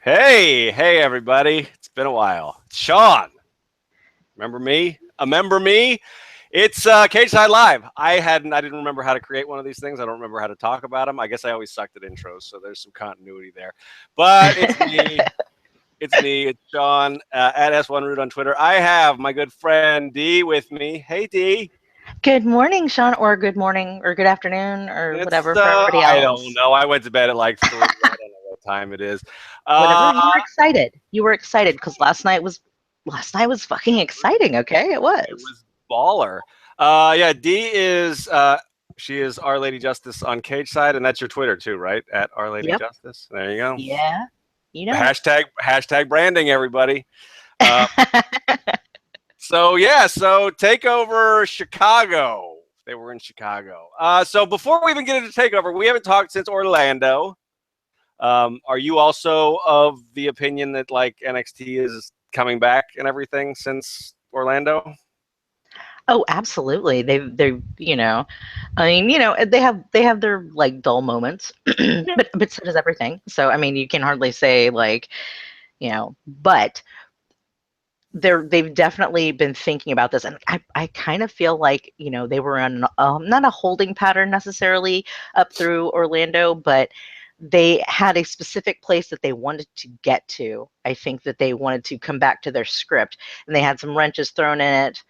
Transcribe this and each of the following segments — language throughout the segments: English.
Hey, everybody. It's been a while. Sean, remember me? Remember me? It's Cage Side Live. I didn't remember how to create one of these things. I don't remember how to talk about them. I guess I always sucked at intros, so there's some continuity there. But it's me. It's Sean at S1Roode on Twitter. I have my good friend D with me. Hey, D. Good morning, Sean, or good morning, or good afternoon, or It's whatever for everybody else. I don't know. I went to bed at like 3. I don't know what time it is. Whatever. You were excited. You were excited because last night was fucking exciting. Okay, it was. It was baller. Yeah, D is she is Our Lady Justice on Cage Side, and that's your Twitter too, right? At Our Lady Justice. There you go. Yeah. You know. Hashtag branding, everybody. So TakeOver Chicago. They were in Chicago. So before we even get into TakeOver, we haven't talked since Orlando. Are you also of the opinion that like NXT is coming back and everything since Orlando? Oh, absolutely. They you know, I mean, they have their like dull moments, but so does everything. So I mean, you can hardly say like, but they've definitely been thinking about this, and I kind of feel like they were on not a holding pattern necessarily up through Orlando, but they had a specific place that they wanted to get to. I think that they wanted to come back to their script, and they had some wrenches thrown in it,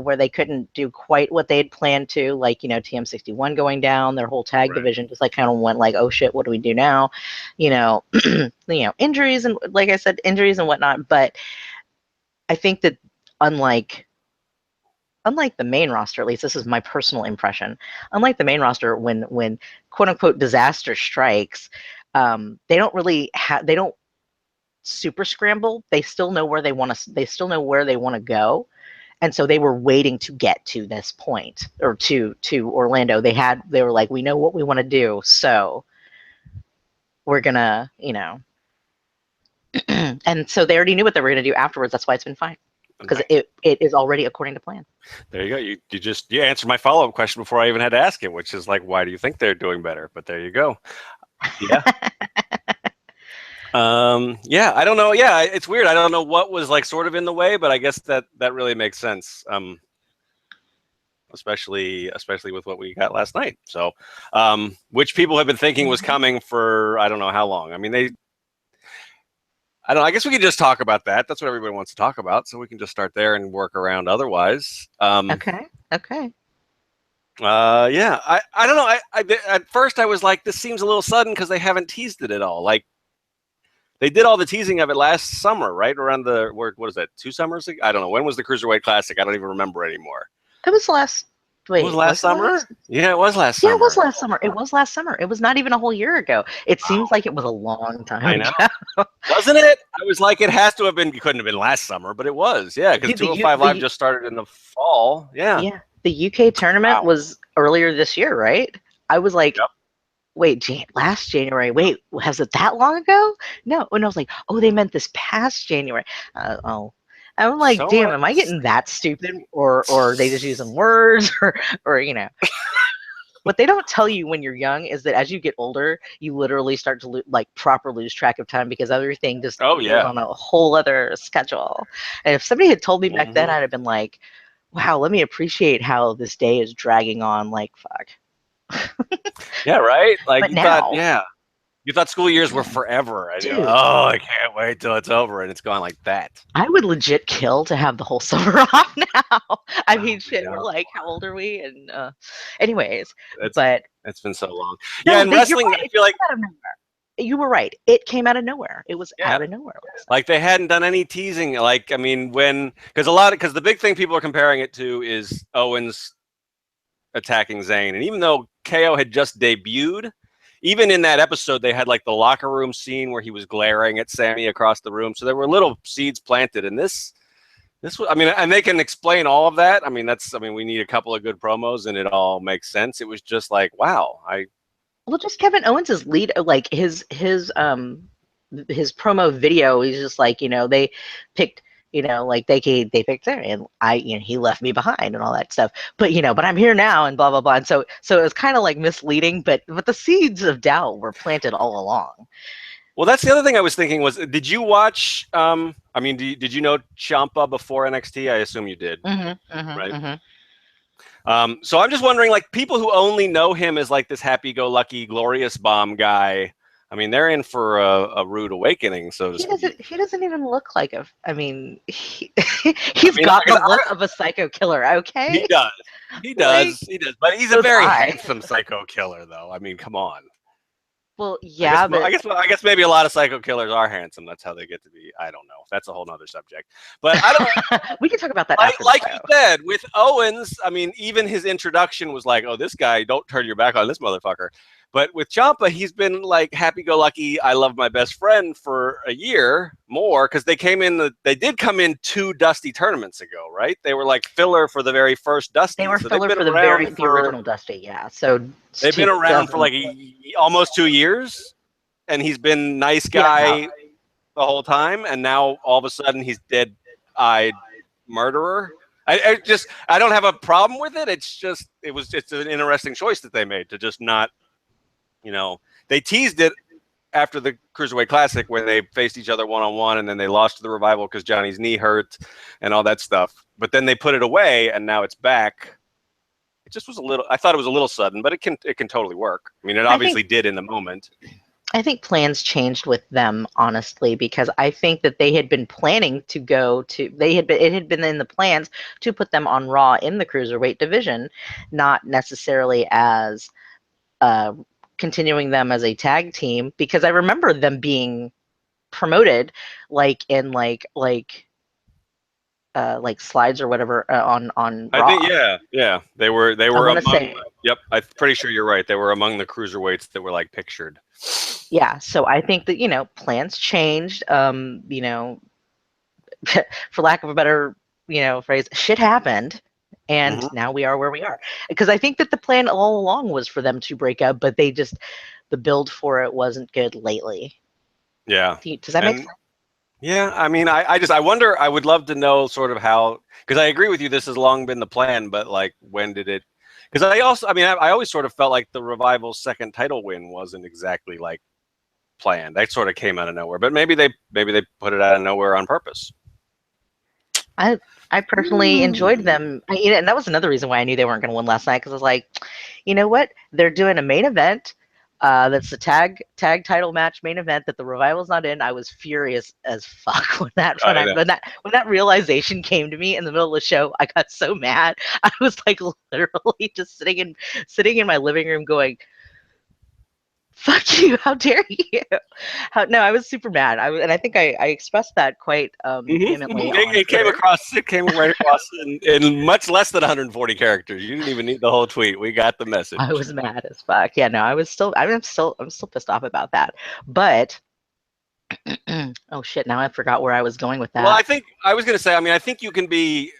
where they couldn't do quite what they had planned to, like TM61 going down, their whole tag division just like kind of went like, oh shit, what do we do now? Injuries, and like I said, injuries and whatnot, but I think that unlike the main roster, at least this is my personal impression, unlike the main roster, when quote unquote disaster strikes, they don't super scramble. They still know where they want to go. And so they were waiting to get to this point, or to Orlando. They were like, we know what we want to do, so we're gonna, and so they already knew what they were gonna do afterwards. That's why it's been fine. Because it is already according to plan. There you go. You answered my follow-up question before I even had to ask it, which is like, why do you think they're doing better? But there you go. Yeah. I don't know. Yeah, it's weird. I don't know what was like sort of in the way, but I guess that really makes sense. Especially with what we got last night. So, which people have been thinking was coming for I don't know how long. I mean, I don't know. I guess we could just talk about that. That's what everybody wants to talk about. So we can just start there and work around otherwise. Okay. Yeah. I don't know. I at first I was like, this seems a little sudden because they haven't teased it at all. Like they did all the teasing of it last summer, right? Around what is that? 2 summers ago? I don't know. When was the Cruiserweight Classic? I don't even remember anymore. It was last. Wait, it was last summer? Yeah, it was last summer. Yeah, it was last summer. It was last summer. It was not even a whole year ago. It seems like it was a long time ago. Wasn't it? I was like, it has to have been. It couldn't have been last summer, but it was. Yeah, because 205 Live just started in the fall. Yeah. Yeah. The UK tournament was earlier this year, right? I was like, wait, last January. Wait, was it that long ago? No. And I was like, oh, they meant this past January. I'm like, damn, am I getting that stupid? Or are they just using words? Or what they don't tell you when you're young is that as you get older, you literally start to lose track of time because everything just goes on a whole other schedule. And if somebody had told me back then, I'd have been like, wow, let me appreciate how this day is dragging on like fuck. Yeah, right? Like you thought school years were forever. I can't wait till it's over, and it's gone like that. I would legit kill to have the whole summer off now. I mean, shit, we're like, how old are we? And anyways, it's been so long. Yeah, and wrestling, I feel like you were right. It came out of nowhere. It was out of nowhere. Like they hadn't done any teasing. Like, I mean, because the big thing people are comparing it to is Owens attacking Zayn, and even though KO had just debuted. Even in that episode, they had like the locker room scene where he was glaring at Sammy across the room. So there were little seeds planted in this was, I mean, and they can explain all of that. I mean, we need a couple of good promos and it all makes sense. It was just like, wow. Just Kevin Owens' lead, like his promo video. He's just like, they picked, like they picked there, and he left me behind and all that stuff. But but I'm here now, and blah blah blah. And so it was kind of like misleading, but the seeds of doubt were planted all along. Well, that's the other thing I was thinking was, did you watch? I mean, did you know Ciampa before NXT? I assume you did, right? So I'm just wondering, like, people who only know him as like this happy-go-lucky, glorious bomb guy. I mean, they're in for a rude awakening, so to speak. He doesn't even look like a. I mean, he's got the look of a psycho killer. Okay, he does. He does. He does. But he's a very handsome psycho killer, though. I mean, come on. Well, yeah, I guess maybe a lot of psycho killers are handsome. That's how they get to be. I don't know. That's a whole nother subject. But I don't. We can talk about that like you said with Owens. I mean, even his introduction was like, "Oh, this guy, don't turn your back on this motherfucker." But with Ciampa, he's been like happy-go-lucky. I love my best friend for a year more because they came in. They did come in 2 Dusty tournaments ago, right? They were like filler for the very first Dusty. They were filler for the original Dusty, yeah. So they've been around for like almost 2 years, and he's been nice guy the whole time. And now all of a sudden he's dead-eyed murderer. I don't have a problem with it. It's an interesting choice that they made to just not. You know, they teased it after the Cruiserweight Classic when they faced each other one-on-one, and then they lost to the Revival because Johnny's knee hurt and all that stuff. But then they put it away, and now it's back. It just was I thought it was a little sudden, but it can totally work. I mean, it obviously did in the moment. I think plans changed with them, honestly, because I think that they had been planning to go to. It had been in the plans to put them on Raw in the Cruiserweight division, not necessarily as. Continuing them as a tag team, because I remember them being promoted like in like slides or whatever on Raw. I think yeah they were among, yep, I'm pretty sure you're right, they were among the cruiserweights that were like pictured. Yeah, so I think that plans changed. For lack of a better phrase, shit happened. And now we are where we are. Because I think that the plan all along was for them to break up, but the build for it wasn't good lately. Yeah. Does that make sense? Yeah, I mean, I wonder, I would love to know sort of how, because I agree with you, this has long been the plan, but like, when did it, because I always sort of felt like the Revival's second title win wasn't exactly like planned. That sort of came out of nowhere, but maybe they put it out of nowhere on purpose. I personally enjoyed them, and that was another reason why I knew they weren't going to win last night, because I was like, you know what? They're doing a main event. That's the tag title match main event that the Revival's not in. I was furious as fuck when that realization came to me in the middle of the show. I got so mad. I was like literally just sitting in my living room going, fuck you, how dare you. I was super mad. And I think I expressed that quite vehemently. It came right across in much less than 140 characters. You didn't even need the whole tweet. We got the message. I was mad as fuck. Yeah, no, I'm still pissed off about that. But oh shit, now I forgot where I was going with that. Well, I think I was going to say, I mean, I think you can be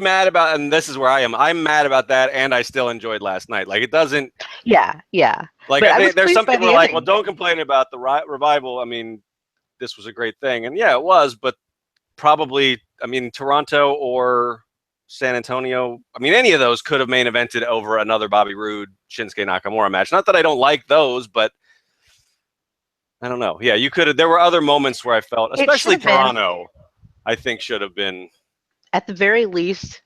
mad about, and this is where I am. I'm mad about that, and I still enjoyed last night. Like, it doesn't. Yeah. Like, there's some people who are like, well, don't complain about the Revival. I mean, this was a great thing, and yeah, it was. But probably, I mean, Toronto or San Antonio. I mean, any of those could have main evented over another Bobby Roode Shinsuke Nakamura match. Not that I don't like those, but I don't know. Yeah, you could have. There were other moments where I felt, especially Toronto, I think should have been. At the very least,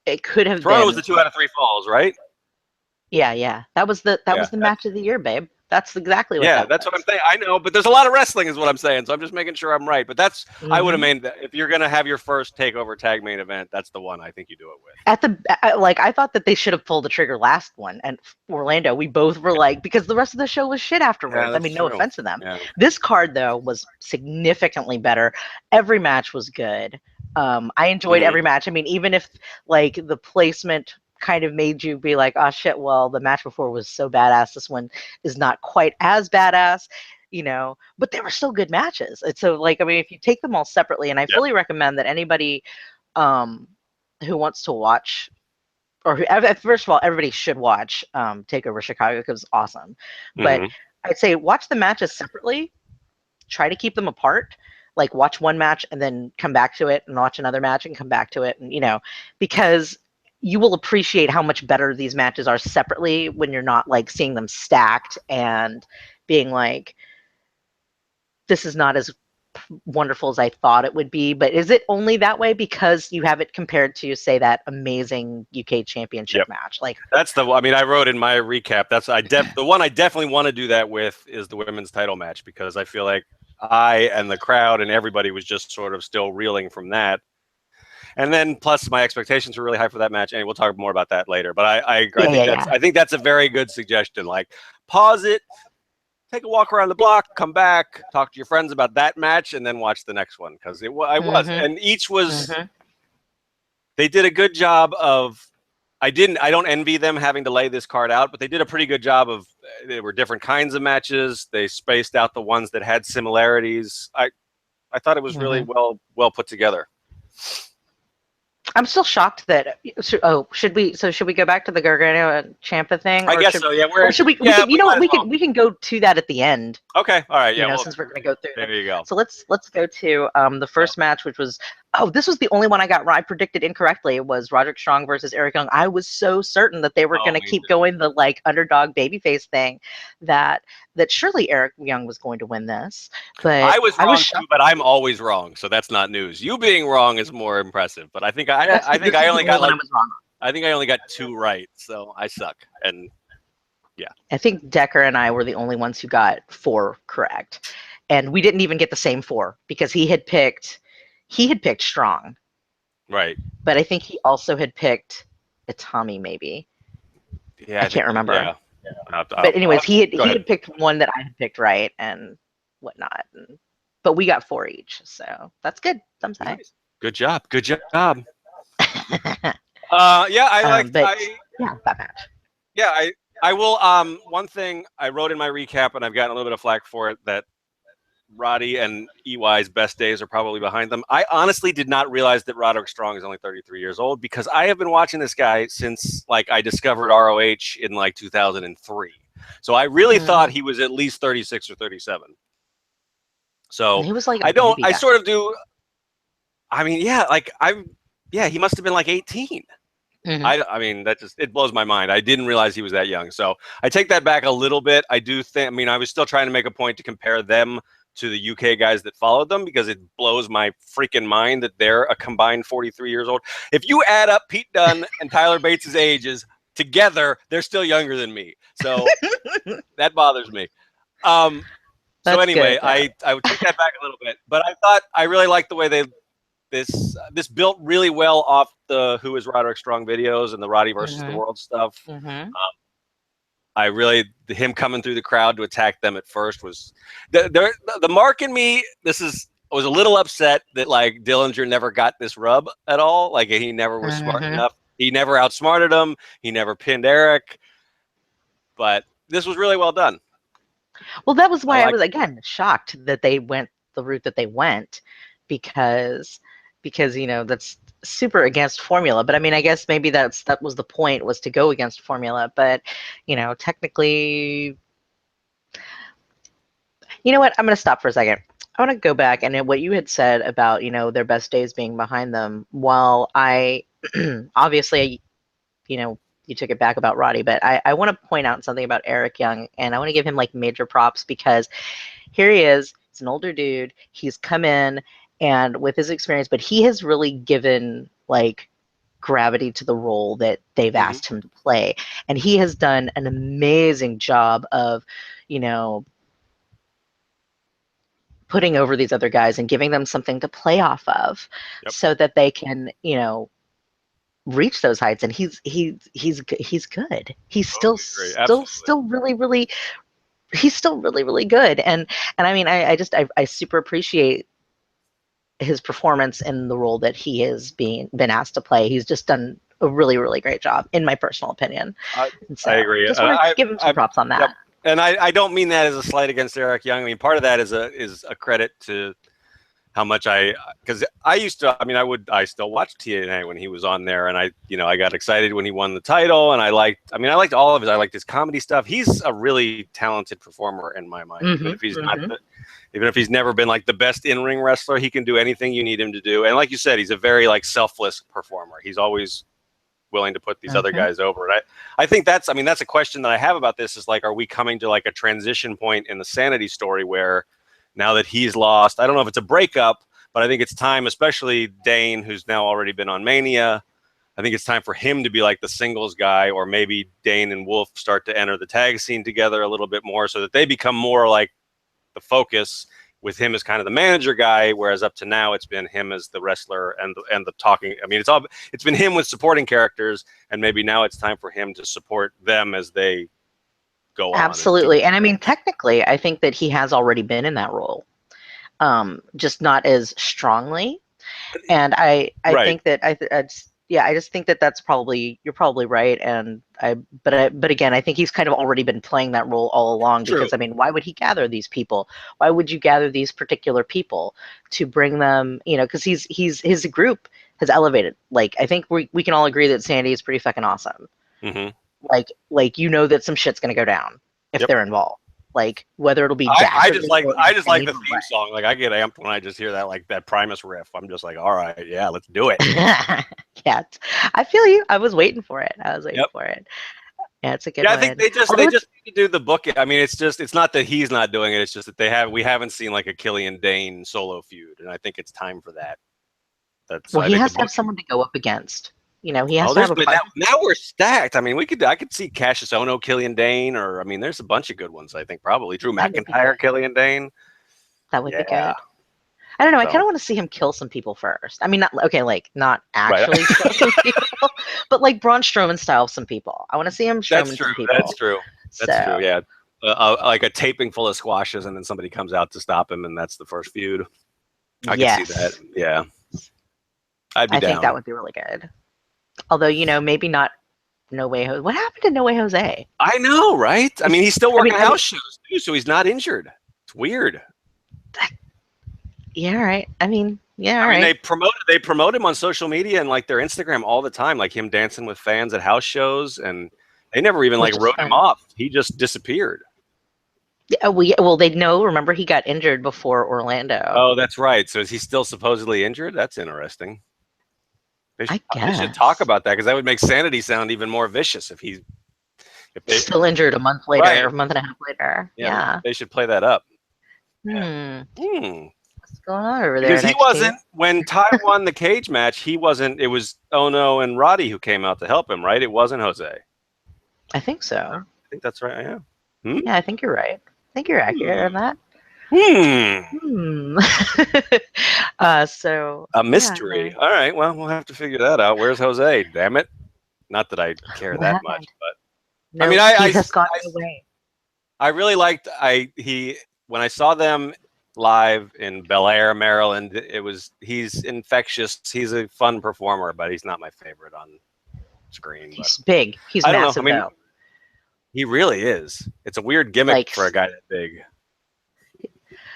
it could have Toronto been. was the 2 out of 3 falls, right? Yeah. That was the match of the year, babe. That's exactly what. Yeah, that's what I'm saying. I know, but there's a lot of wrestling, is what I'm saying. So I'm just making sure I'm right. But that's I would have made that if you're gonna have your first takeover tag main event, that's the one I think you do it with. I thought that they should have pulled the trigger last one, and Orlando, we both were like, because the rest of the show was shit afterwards. I mean, no offense to them. Yeah. This card though was significantly better. Every match was good. I enjoyed every match. I mean, even if like the placement kind of made you be like, oh shit, well, the match before was so badass, this one is not quite as badass, but they were still good matches. And so, like, I mean, if you take them all separately, and I fully recommend that anybody who wants to watch, or first of all, everybody should watch TakeOver Chicago, because it's awesome. But I'd say watch the matches separately. Try to keep them apart. Like, watch one match and then come back to it, and watch another match and come back to it, and because you will appreciate how much better these matches are separately when you're not like seeing them stacked and being like, this is not as wonderful as I thought it would be. But is it only that way because you have it compared to, say, that amazing UK Championship match? Like, that's the. I mean, I wrote in my recap. That's the one I definitely want to do that with is the women's title match, because I feel like I and the crowd and everybody was just sort of still reeling from that. And then plus my expectations were really high for that match. And we'll talk more about that later. But I agree. I think that's a very good suggestion. Like, pause it, take a walk around the block, come back, talk to your friends about that match, and then watch the next one, because and each was. They did a good job of. I don't envy them having to lay this card out, but they did a pretty good job of. There were different kinds of matches. They spaced out the ones that had similarities. I thought it was really well put together. I'm still shocked that. Should we go back to the Gargano and Ciampa thing? I guess so. Yeah. Or should we? Yeah, you know what? We can go to that at the end. Okay. All right. Yeah. Since we're going to go through. There you go. So let's go to the first match, which was. Oh, this was the only one I got right. I predicted incorrectly. It was Roderick Strong versus Eric Young. I was so certain that they were going to keep going the like underdog babyface thing, that surely Eric Young was going to win this. But I was wrong too, but I'm always wrong, so that's not news. You being wrong is more impressive. But I think I only got 2 right, so I suck. And yeah, I think Decker and I were the only ones who got 4 correct, and we didn't even get the same 4 because he had picked Strong. Right. But I think he also had picked Itami, maybe. Yeah. I can't remember. Yeah. But anyways, he had picked one that I had picked right and whatnot. But we got 4 each. So that's good. Thumbs high. Nice. Good job. Good job. I like that match. Yeah, I will one thing I wrote in my recap, and I've gotten a little bit of flack for it, that Roddy and EY's best days are probably behind them. I honestly did not realize that Roderick Strong is only 33 years old, because I have been watching this guy since like I discovered ROH in like 2003. So I really thought he was at least 36 or 37. So he was like I sort of do. I mean, he must have been like 18. I mean, it blows my mind. I didn't realize he was that young. So I take that back a little bit. I do think, I mean, I was still trying to make a point to compare them to the UK guys that followed them, because it blows my freaking mind that they're a combined 43 years old. If you add up Pete Dunne and Tyler Bates' ages together, they're still younger than me. So that bothers me. So anyway, I would take that back a little bit, but I really liked the way this built really well off the Who is Roderick Strong videos and the Roddy versus the World stuff. Him coming through the crowd to attack them at first was the mark in me. I was a little upset that like Dillinger never got this rub at all. Like he never was smart enough. He never outsmarted him. He never pinned Eric. But this was really well done. Well, that was why I was again shocked that they went the route that they went, because that's super against formula. But I mean, I guess maybe that was the point, was to go against formula. But technically, you know what? I'm going to stop for a second. I want to go back, and what you had said about their best days being behind them. While I obviously you took it back about Roddy, but I want to point out something about Eric Young, and I want to give him like major props, because here he is. He's an older dude. He's come in, and with his experience, but he has really given like gravity to the role that they've asked him to play. And he has done an amazing job of, putting over these other guys and giving them something to play off of, so that they can, reach those heights. And he's good. He's still really, really, he's still really, really good. And I mean, I super appreciate his performance in the role that he has been asked to play. He's just done a really, really great job, in my personal opinion. I agree. Just want to give him some props on that. Yep. And I don't mean that as a slight against Eric Young. I mean, part of that is a credit to how much because I still watched TNA when he was on there, and I got excited when he won the title, and I liked all of his. I liked his comedy stuff. He's a really talented performer in my mind. Even if he's not, even if he's never been like the best in-ring wrestler, he can do anything you need him to do. And like you said, he's a very like selfless performer. He's always willing to put these other guys over. And I think that's a question that I have about this is like, are we coming to like a transition point in the Sanity story where now that he's lost. I don't know if it's a breakup, but I think it's time, especially Dane, who's now already been on Mania. I think it's time for him to be like the singles guy, or maybe Dane and Wolf start to enter the tag scene together a little bit more so that they become more like the focus, with him as kind of the manager guy, whereas up to now it's been him as the wrestler and the talking. I mean, it's been him with supporting characters, and maybe now it's time for him to support them as they go on. Absolutely. And I mean, technically, I think that he has already been in that role, just not as strongly. And I think that I just think that that's probably, you're probably right. And but again, I think he's kind of already been playing that role all along. True. Because I mean, why would he gather these people? Why would you gather these particular people to bring them? You know, because his group has elevated. Like, I think we can all agree that Sandy is pretty fucking awesome. Mm-hmm. Like you know that some shit's gonna go down if they're involved. Like, whether it'll be I just like the theme song. Like, I get amped when I just hear that, like that Primus riff. I'm just like, all right, yeah, let's do it. Yeah, I feel you. I was waiting for it. For it. Yeah, it's a good one. I think they just need to do the book. I mean, it's not that he's not doing it. It's just that we haven't seen like a Killian Dane solo feud, and I think it's time for that. He has to have someone to go up against. You know, he has to have a now we're stacked. I mean, I could see Cassius Ohno, Killian Dane, or I mean, there's a bunch of good ones. I think probably Drew McIntyre, Killian Dane. That would be good. I don't know. I kind of want to see him kill some people first. I mean, not actually kill some people, but like Braun Strowman style some people. I want to see him Strowman some people. That's true. Yeah. Like a taping full of squashes, and then somebody comes out to stop him, and that's the first feud. I can see that. Yeah. I think that would be really good. Although, you know, maybe not No Way Jose. What happened to No Way Jose? I know, right? I mean, he's still working house shows too, so he's not injured. It's weird. Yeah, right. I mean, they promote him on social media and like their Instagram all the time, like him dancing with fans at house shows, and they never even wrote him off. He just disappeared. Yeah, well, they know. Remember, he got injured before Orlando. Oh, that's right. So is he still supposedly injured? That's interesting. I guess. They should talk about that, because that would make Sanity sound even more vicious if he's still injured a month later, a month and a half later. Yeah. They should play that up. What's going on over there? Because he wasn't, when Ty won the cage match, he wasn't, it was Ono and Roddy who came out to help him, right? It wasn't Jose. I think so. I think that's right. Yeah. Yeah, I think you're right. I think you're accurate on that. So a mystery. All right. Well, we'll have to figure that out. Where's Jose? Damn it! Not that I care that much, but I mean, I just got away. I really liked when I saw them live in Bel Air, Maryland. He's infectious. He's a fun performer, but he's not my favorite on screen. He's big. He's massive. I mean, he really is. It's a weird gimmick for a guy that big.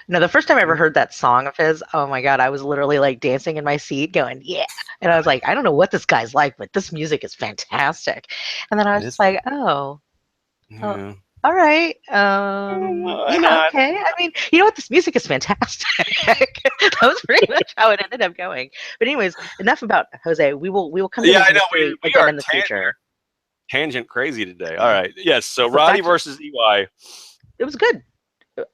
No, the first time I ever heard that song of his, oh my God, I was literally like dancing in my seat going, yeah. And I was like, I don't know what this guy's like, but this music is fantastic. And then I was just like, all right. Okay. I mean, you know what? This music is fantastic. That was pretty much how it ended up going. But anyways, enough about Jose. We will come to I know we are in the future. Tangent crazy today. All right. Yes. So Roddy versus EY. It was good.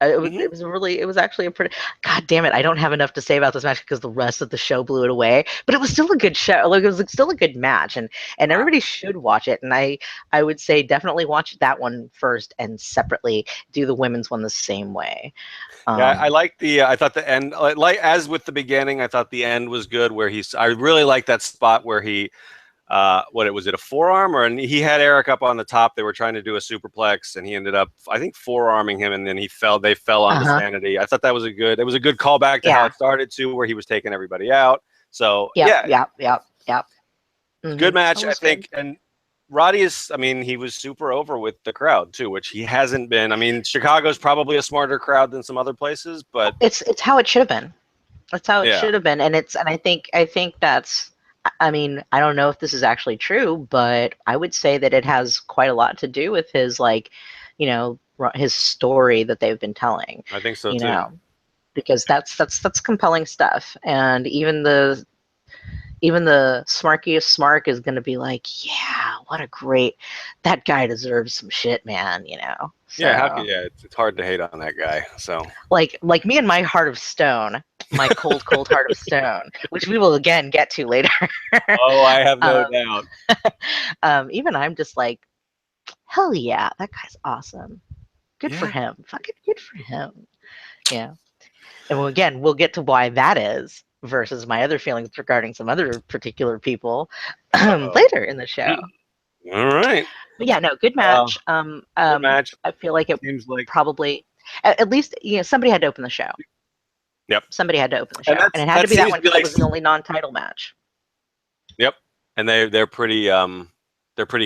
It was actually a pretty, God damn it, I don't have enough to say about this match because the rest of the show blew it away, but it was still a good show. Like, it was still a good match, and everybody should watch it. And I would say definitely watch that one first and separately do the women's one the same way. I like I thought the end, like as with the beginning, I thought the end was good, where I really like that spot where he was it a forearm, and he had Eric up on the top. They were trying to do a superplex, and he ended up, I think, forearming him, and then they fell onto Sanity. I thought it was a good callback to how it started too, where he was taking everybody out. So yeah. Good match, I think. Good. And Roddy he was super over with the crowd too, which he hasn't been. I mean, Chicago's probably a smarter crowd than some other places, but it's how it should have been. That's how it should have been, and I think that's. I mean, I don't know if this is actually true, but I would say that it has quite a lot to do with his, his story that they've been telling. I think so too. Because that's compelling stuff, and even even the smarkiest smark is going to be like, yeah, what a great, that guy deserves some shit, man, you know? So, Yeah, it's hard to hate on that guy. So like me and my heart of stone, my cold heart of stone, which we will again get to later. oh, I have no um, doubt. Even I'm just like, hell yeah, that guy's awesome. Good for Yeah. him. Fucking good for him. Yeah. And we'll get to why that is versus my other feelings regarding some other particular people Uh-oh. later in the show. All right. But yeah, no, good match. Good match. I feel like it Seems like probably, at least, you know, somebody had to open the show. yep. Somebody had to open the And show, and it had to that be that seems one to be because it like was the only non-title match. yep. And they're pretty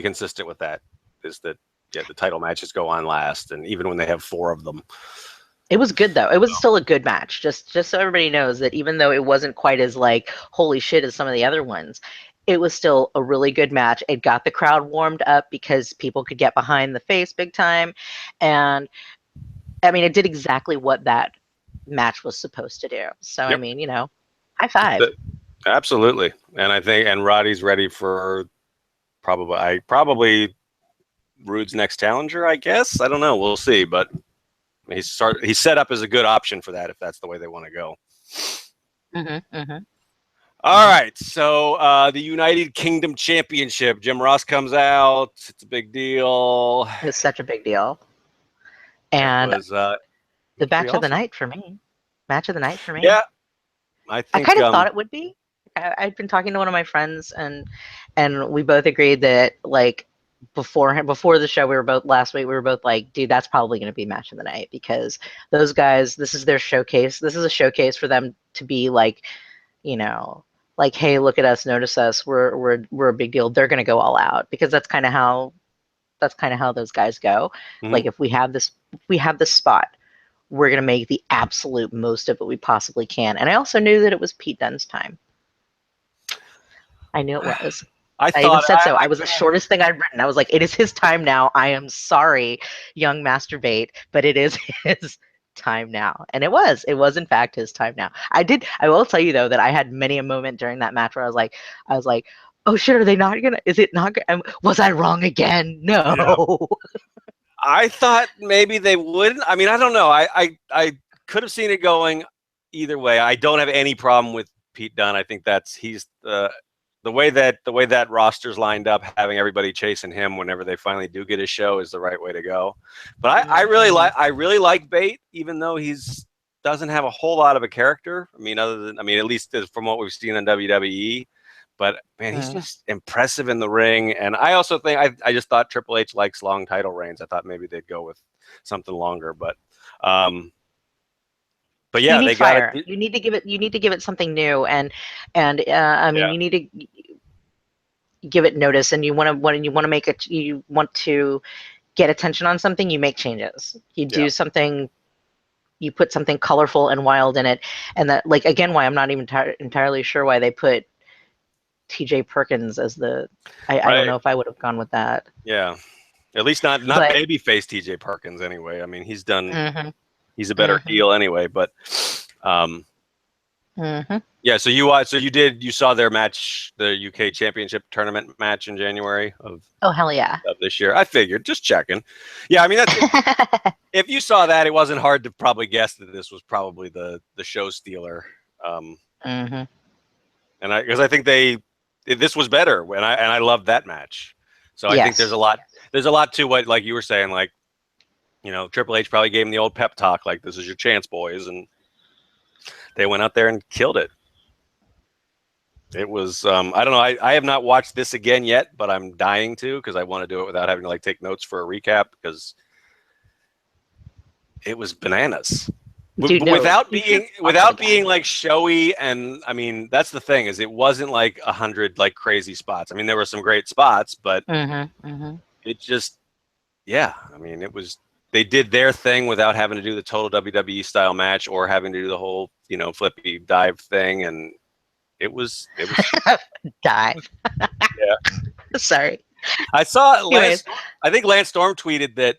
consistent with that. Is that the title matches go on last, and even when they have 4 of them. It was good though. It was still a good match. Just so everybody knows that even though it wasn't quite as like holy shit as some of the other ones, it was still a really good match. It got the crowd warmed up because people could get behind the face big time, and I mean it did exactly what that match was supposed to do. So I Yep. mean, you know, high five. Absolutely. And I think Roddy's ready for probably Roode's next challenger, I guess. I don't know. We'll see, but he's set up as a good option for that if that's the way they want to go. All right, so the United Kingdom Championship. Jim Ross comes out. It's a big deal. It's such a big deal. And it was the match of the awesome. night for me. Match of the night for me. Yeah, I think I kind of thought it would be. I'd been talking to one of my friends, and we both agreed that like before the show, we were both last week. We were both like, dude, that's probably going to be match of the night because those guys, this is their showcase. This is a showcase for them to be like, you know, like, hey, look at us, notice us. We're a big deal. They're going to go all out because that's kind of how those guys go. Mm-hmm. Like if we have this spot, we're going to make the absolute most of it we possibly can. And I also knew that it was Pete Dunne's time. I knew it was. I even said so. I was the shortest thing I'd written. I was like, it is his time now. I am sorry, young Masturbate, but it is his time now. And it was in fact his time now. I will tell you though that I had many a moment during that match where I was like, oh shit, are they not gonna, is it not gonna, was I wrong again? No. Yeah. I thought maybe they wouldn't. I mean, I don't know. I could have seen it going either way. I don't have any problem with Pete Dunne. I think he's the way that roster's lined up, having everybody chasing him whenever they finally do get his show is the right way to go. But I really like Bate, even though he's doesn't have a whole lot of a character. I mean, at least from what we've seen on WWE. But man, he's just impressive in the ring. And I also think I just thought Triple H likes long title reigns. I thought maybe they'd go with something longer, but yeah, they got it. You need to give it something new, and I mean, you need to give it notice, and you want to get attention on something. You make changes. You do something. You put something colorful and wild in it, and that, like, again, why I'm not even entirely sure why they put TJ Perkins as the. I don't know if I would have gone with that. Yeah, at least not babyface TJ Perkins anyway. I mean, he's done. He's a better heel anyway, but yeah. So you saw their match, the UK Championship tournament match in January of hell yeah of this year. I figured, just checking. Yeah, I mean that's if you saw that, it wasn't hard to probably guess that this was probably the show stealer. And because I think this was better, and I loved that match. So I think there's a lot to what, like you were saying, like, you know, Triple H probably gave him the old pep talk, like, this is your chance, boys, and they went out there and killed it. It was I don't know, I have not watched this again yet, but I'm dying to, because I want to do it without having to like take notes for a recap, because it was bananas. Dude, without being like showy, and I mean that's the thing, is it wasn't like 100 like crazy spots. I mean, there were some great spots, but it just, yeah, I mean, it was, they did their thing without having to do the total WWE style match or having to do the whole, you know, flippy dive thing, and it was dive. Yeah. Sorry. I saw I think Lance Storm tweeted that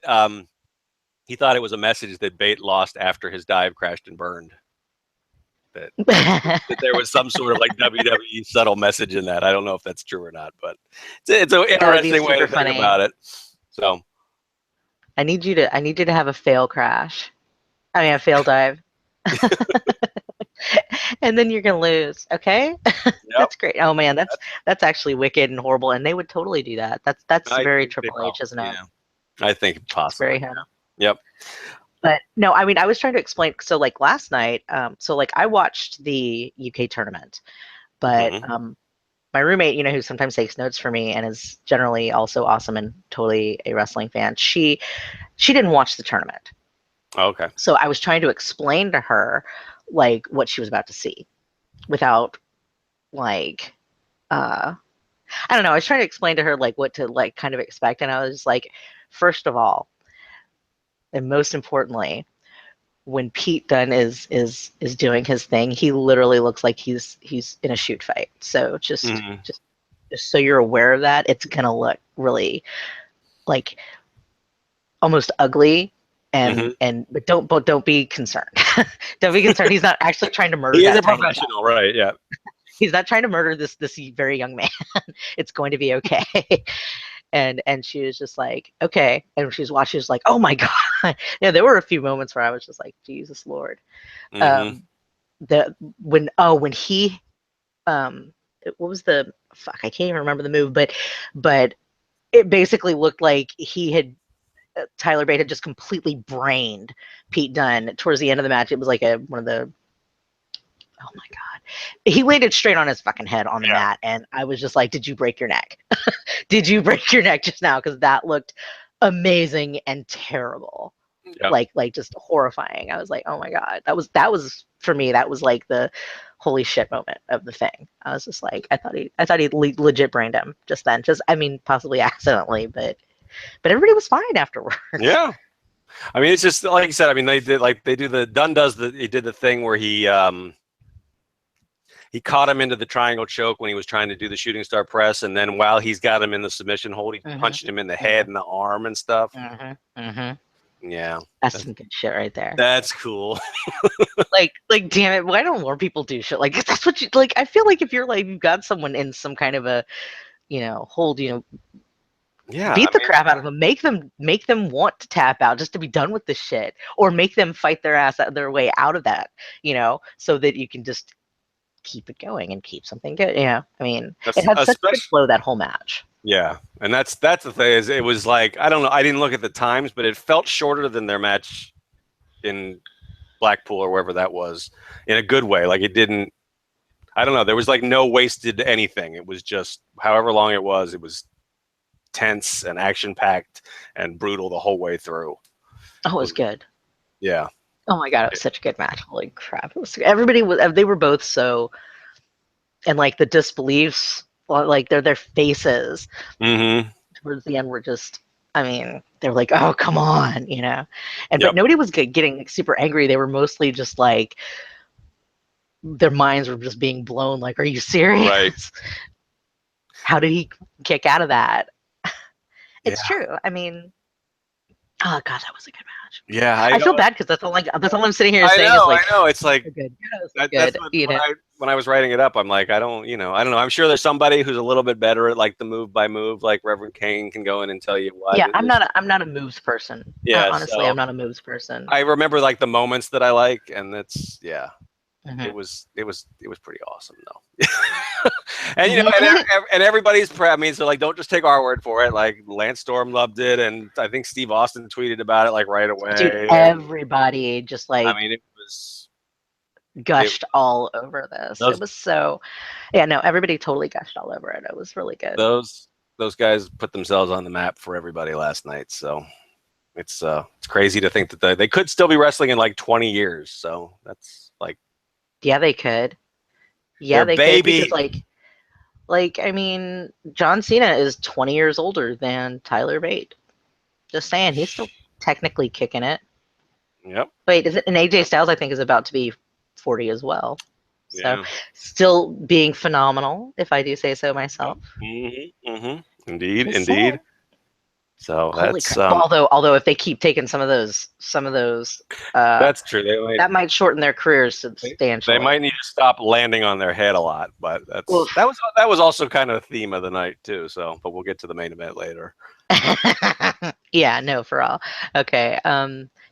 he thought it was a message that Bate lost after his dive crashed and burned. that there was some sort of like WWE subtle message in that. I don't know if that's true or not, but it's an That would be interesting way super to think funny. about it. So I need you to have a fail crash. I mean, a fail dive. And then you're gonna lose. Okay, that's great. Oh man, that's actually wicked and horrible. And they would totally do that. That's I very think they Triple H, isn't it? yeah, I think It's very possibly. him. Yep. But no, I mean, I was trying to explain. So like last night, so like I watched the UK tournament, but my roommate, who sometimes takes notes for me and is generally also awesome and totally a wrestling fan, she didn't watch the tournament. Okay. So I was trying to explain to her like what she was about to see without like I don't know, I was trying to explain to her like what to like kind of expect, and I was like, first of all, and most importantly, when Pete Dunne is doing his thing, he literally looks like he's in a shoot fight. So just so you're aware of that, it's gonna look really like almost ugly. And but don't be concerned. Don't be concerned. He's not actually trying to murder. He is a tiny professional, child. right? Yeah. He's not trying to murder this very young man. It's going to be okay. And she was just like, okay. And she was watching, she was like, oh my god. Yeah, there were a few moments where I was just like, Jesus Lord. When he what was the fuck? I can't even remember the move, but it basically looked like he had Tyler Bate had just completely brained Pete Dunne towards the end of the match. It was like one of the, oh my god, he landed straight on his fucking head on the mat, and I was just like, did you break your neck? Did you break your neck just now? Because that looked amazing and terrible. Like just horrifying. I was like, oh my god, that was for me, that was like the holy shit moment of the thing. I was just like, I thought he legit brained him just then. Just, I mean, possibly accidentally, but everybody was fine afterwards. Yeah. I mean, it's just like you said. I mean, he did the thing where he caught him into the triangle choke when he was trying to do the shooting star press, and then while he's got him in the submission hold, he's punching him in the head and the arm and stuff. Yeah, that's some good shit right there. That's cool. like damn it, why don't more people do shit like that's what you like? I feel like if you're like, you've got someone in some kind of a hold, beat the crap out of them, make them want to tap out just to be done with this shit, or make them fight their way out of that, so that you can just keep it going and keep something good. I mean, it had such good flow that whole match. Yeah, and that's the thing, is it was like, I don't know, I didn't look at the times, but it felt shorter than their match in Blackpool or wherever that was, in a good way. Like, it didn't, I don't know, there was like no wasted anything. It was just however long it was tense and action packed and brutal the whole way through. Oh, it was good. Yeah. Oh my god, it was such a good match. Holy crap. They were both so, and like the disbeliefs, like their faces towards the end were just, I mean, they're like, oh, come on, but nobody was getting super angry. They were mostly just like, their minds were just being blown. Like, are you serious? Right. How did he kick out of that? It's true. I mean, oh god, that was a good match. Yeah, I feel bad because that's all I'm sitting here saying. I know. It's like, good. That's when I was writing it up, I'm like, I don't know. I'm sure there's somebody who's a little bit better at like the move by move, like Reverend Kane can go in and tell you why. Yeah, I'm not a moves person. Yeah, honestly, I'm not a moves person. I remember like the moments that I like, and that's it was pretty awesome though. And and everybody's I mean, so like, don't just take our word for it. Like, Lance Storm loved it, and I think Steve Austin tweeted about it like right away. Dude, everybody just like, I mean, it was gushed all over this. It was so, everybody totally gushed all over it. It was really good. Those guys put themselves on the map for everybody last night. So it's crazy to think that they could still be wrestling in like 20 years. So that's like, yeah, they could. Yeah, they could, because like I mean, John Cena is 20 years older than Tyler Bate. Just saying, he's still technically kicking it. Yep. Wait, is it? And AJ Styles, I think, is about to be 40 as well. So still being phenomenal, if I do say so myself. Indeed. So Holy that's crap! Well, although if they keep taking some of those, that's true. that might shorten their careers They substantially. might need to stop landing on their head a lot, but Oof. that was also kind of the theme of the night too. So, but we'll get to the main event later. Yeah, no, for all. Okay.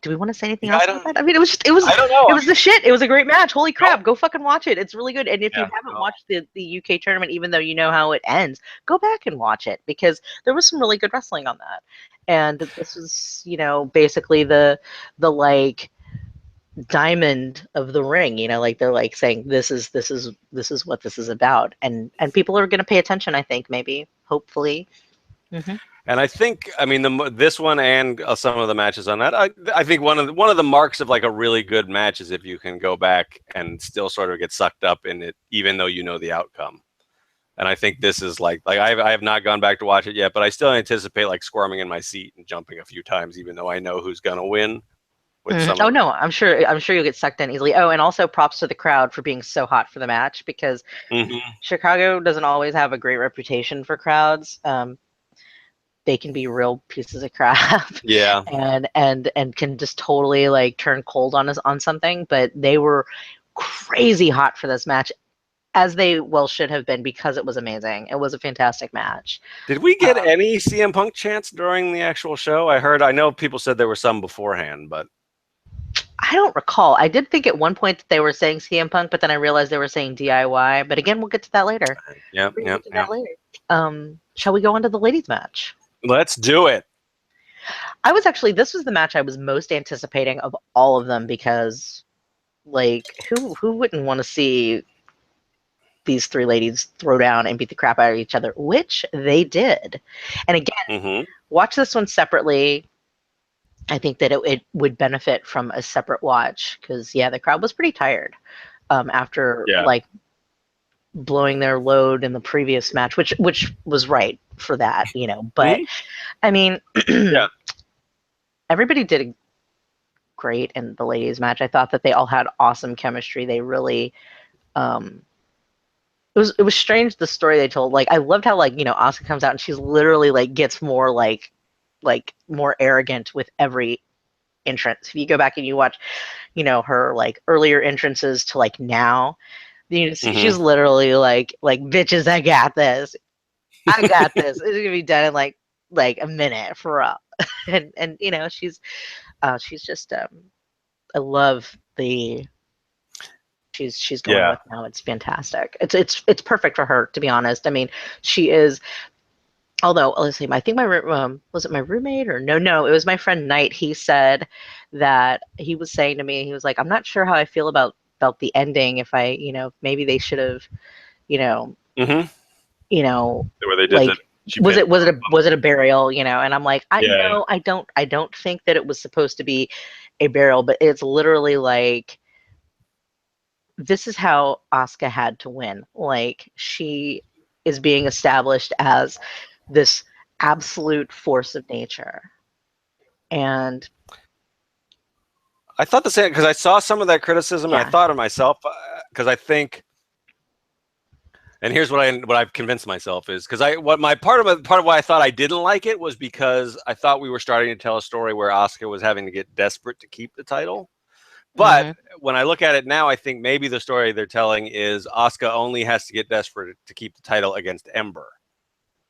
Do we want to say anything Yeah, else about that? I mean, I don't know. it was the shit. It was a great match. Holy Nope. crap! Go fucking watch it. It's really good. And if you haven't watched the UK tournament, even though you know how it ends, go back and watch it because there was some really good wrestling on that. And this is, basically the like diamond of the ring. Like they're like saying this is what this is about, and people are going to pay attention. I think maybe, hopefully. Mm-hmm. And I think, I mean, this one and some of the matches on that, I think one of the marks of like a really good match is if you can go back and still sort of get sucked up in it, even though you know the outcome. And I think this is like I have not gone back to watch it yet, but I still anticipate like squirming in my seat and jumping a few times, even though I know who's gonna win. With some Oh no, I'm sure you'll get sucked in easily. Oh, and also props to the crowd for being so hot for the match because Chicago doesn't always have a great reputation for crowds. They can be real pieces of crap. Yeah. and can just totally like turn cold on us on something, but they were crazy hot for this match, as they well should have been, because it was amazing. It was a fantastic match. Did we get any CM Punk chants during the actual show? I know people said there were some beforehand, but I don't recall. I did think at one point that they were saying CM Punk, but then I realized they were saying DIY. But again, we'll get to that later. Yeah. Shall we go on to the ladies match? Let's do it. This was the match I was most anticipating of all of them because, like, who wouldn't want to see these three ladies throw down and beat the crap out of each other, which they did. And again, watch this one separately. I think that it would benefit from a separate watch because, yeah, the crowd was pretty tired after like blowing their load in the previous match, which was right for that, But I mean, everybody did great in the ladies match. I thought that they all had awesome chemistry. They really, it was strange, the story they told. Like, I loved how, like, Asuka comes out and she's literally like gets more like more arrogant with every entrance. If you go back and you watch, her like earlier entrances to like now, she's literally like bitches, I got this. It's gonna be done in like a minute for real. and she's just I love the she's going with now. It's fantastic. It's perfect for her, to be honest. I mean, she is. Although, let's see, I think was it my roommate or no, it was my friend Knight. He said that he was saying to me, he was like, I'm not sure how I feel about the ending. If I, maybe they should have, where they did like, was it a burial, and I'm like, I don't think that it was supposed to be a burial, but it's literally like, this is how Asuka had to win. Like, she is being established as this absolute force of nature. And I thought the same, because I saw some of that criticism and I thought of myself, because I think, and here's what I've convinced myself is, because part of why I thought I didn't like it was because I thought we were starting to tell a story where Asuka was having to get desperate to keep the title. But when I look at it now, I think maybe the story they're telling is Asuka only has to get desperate to keep the title against Ember.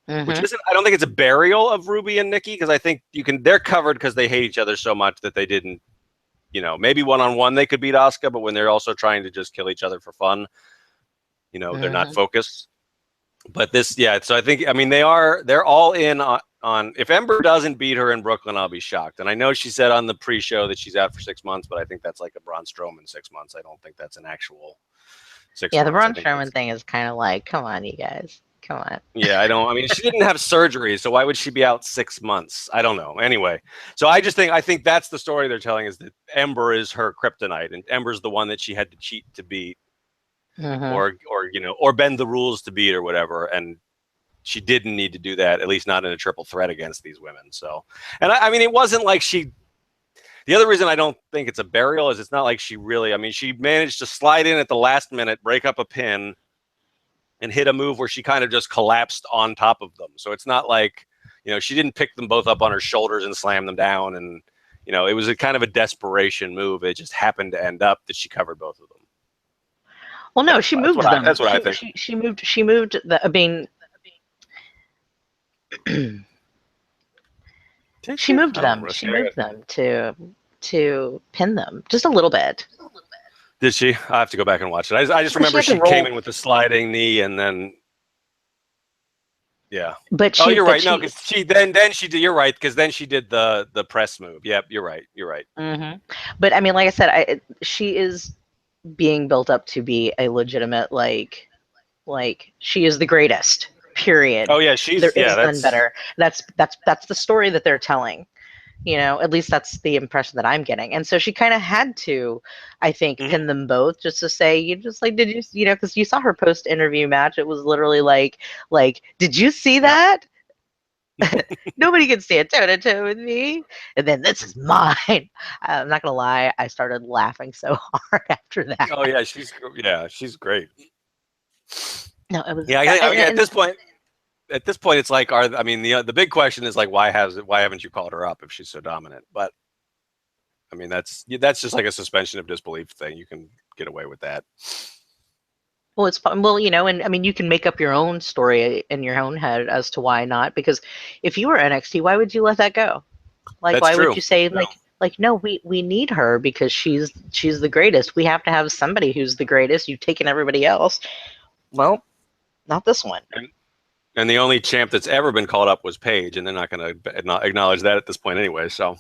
Which isn't, I don't think it's a burial of Ruby and Nikki, because I think they're covered because they hate each other so much that they didn't, maybe one-on-one they could beat Asuka, but when they're also trying to just kill each other for fun, they're not focused. But this, so I think, I mean, they're all in on, if Ember doesn't beat her in Brooklyn, I'll be shocked. And I know she said on the pre-show that she's out for 6 months, but I think that's like a Braun Strowman 6 months. I don't think that's an actual 6 months. Yeah, the Braun Strowman thing is kind of like, come on, you guys. Come on. Yeah, I mean, she didn't have surgery, so why would she be out 6 months? I don't know. Anyway, so I think that's the story they're telling, is that Ember is her kryptonite, and Ember's the one that she had to cheat to beat, or bend the rules to beat or whatever, and she didn't need to do that, at least not in a triple threat against these women. So, and I mean, it wasn't like she. The other reason I don't think it's a burial is it's not like she really. I mean, she managed to slide in at the last minute, break up a pin, and hit a move where she kind of just collapsed on top of them. So it's not like she didn't pick them both up on her shoulders and slam them down. And, it was a kind of a desperation move. It just happened to end up that she covered both of them. Well, no, she moved them. That's what I think. She moved the, I mean, she moved them. She moved them to pin them just a little bit. Did she? I have to go back and watch it. I just remember she came in with the sliding knee and then, yeah. But you're right. No, because then she did. You're right, because then she did the press move. Yep, you're right. You're right. Mm-hmm. But I mean, like I said, she is being built up to be a legitimate like she is the greatest. Period. Oh yeah, there is none better. That's the story that they're telling. At least that's the impression that I'm getting. And so she kind of had to, I think, pin them both just to say, did you, because you saw her post-interview match. It was literally like, did you see that? Nobody can stand toe-to-toe with me. And then this is mine. I'm not going to lie. I started laughing so hard after that. Oh yeah, she's great. No, it was. Yeah, at this point, it's like, the big question is like, why haven't you called her up if she's so dominant? But I mean, that's just like a suspension of disbelief thing. You can get away with that. Well, it's fun. Well, and I mean, you can make up your own story in your own head as to why not. Because if you were NXT, why would you let that go? Like, that's why true. would you say no, we need her because she's the greatest. We have to have somebody who's the greatest. You've taken everybody else. Well, not this one. And the only champ that's ever been called up was Paige, and they're not going to acknowledge that at this point anyway. So,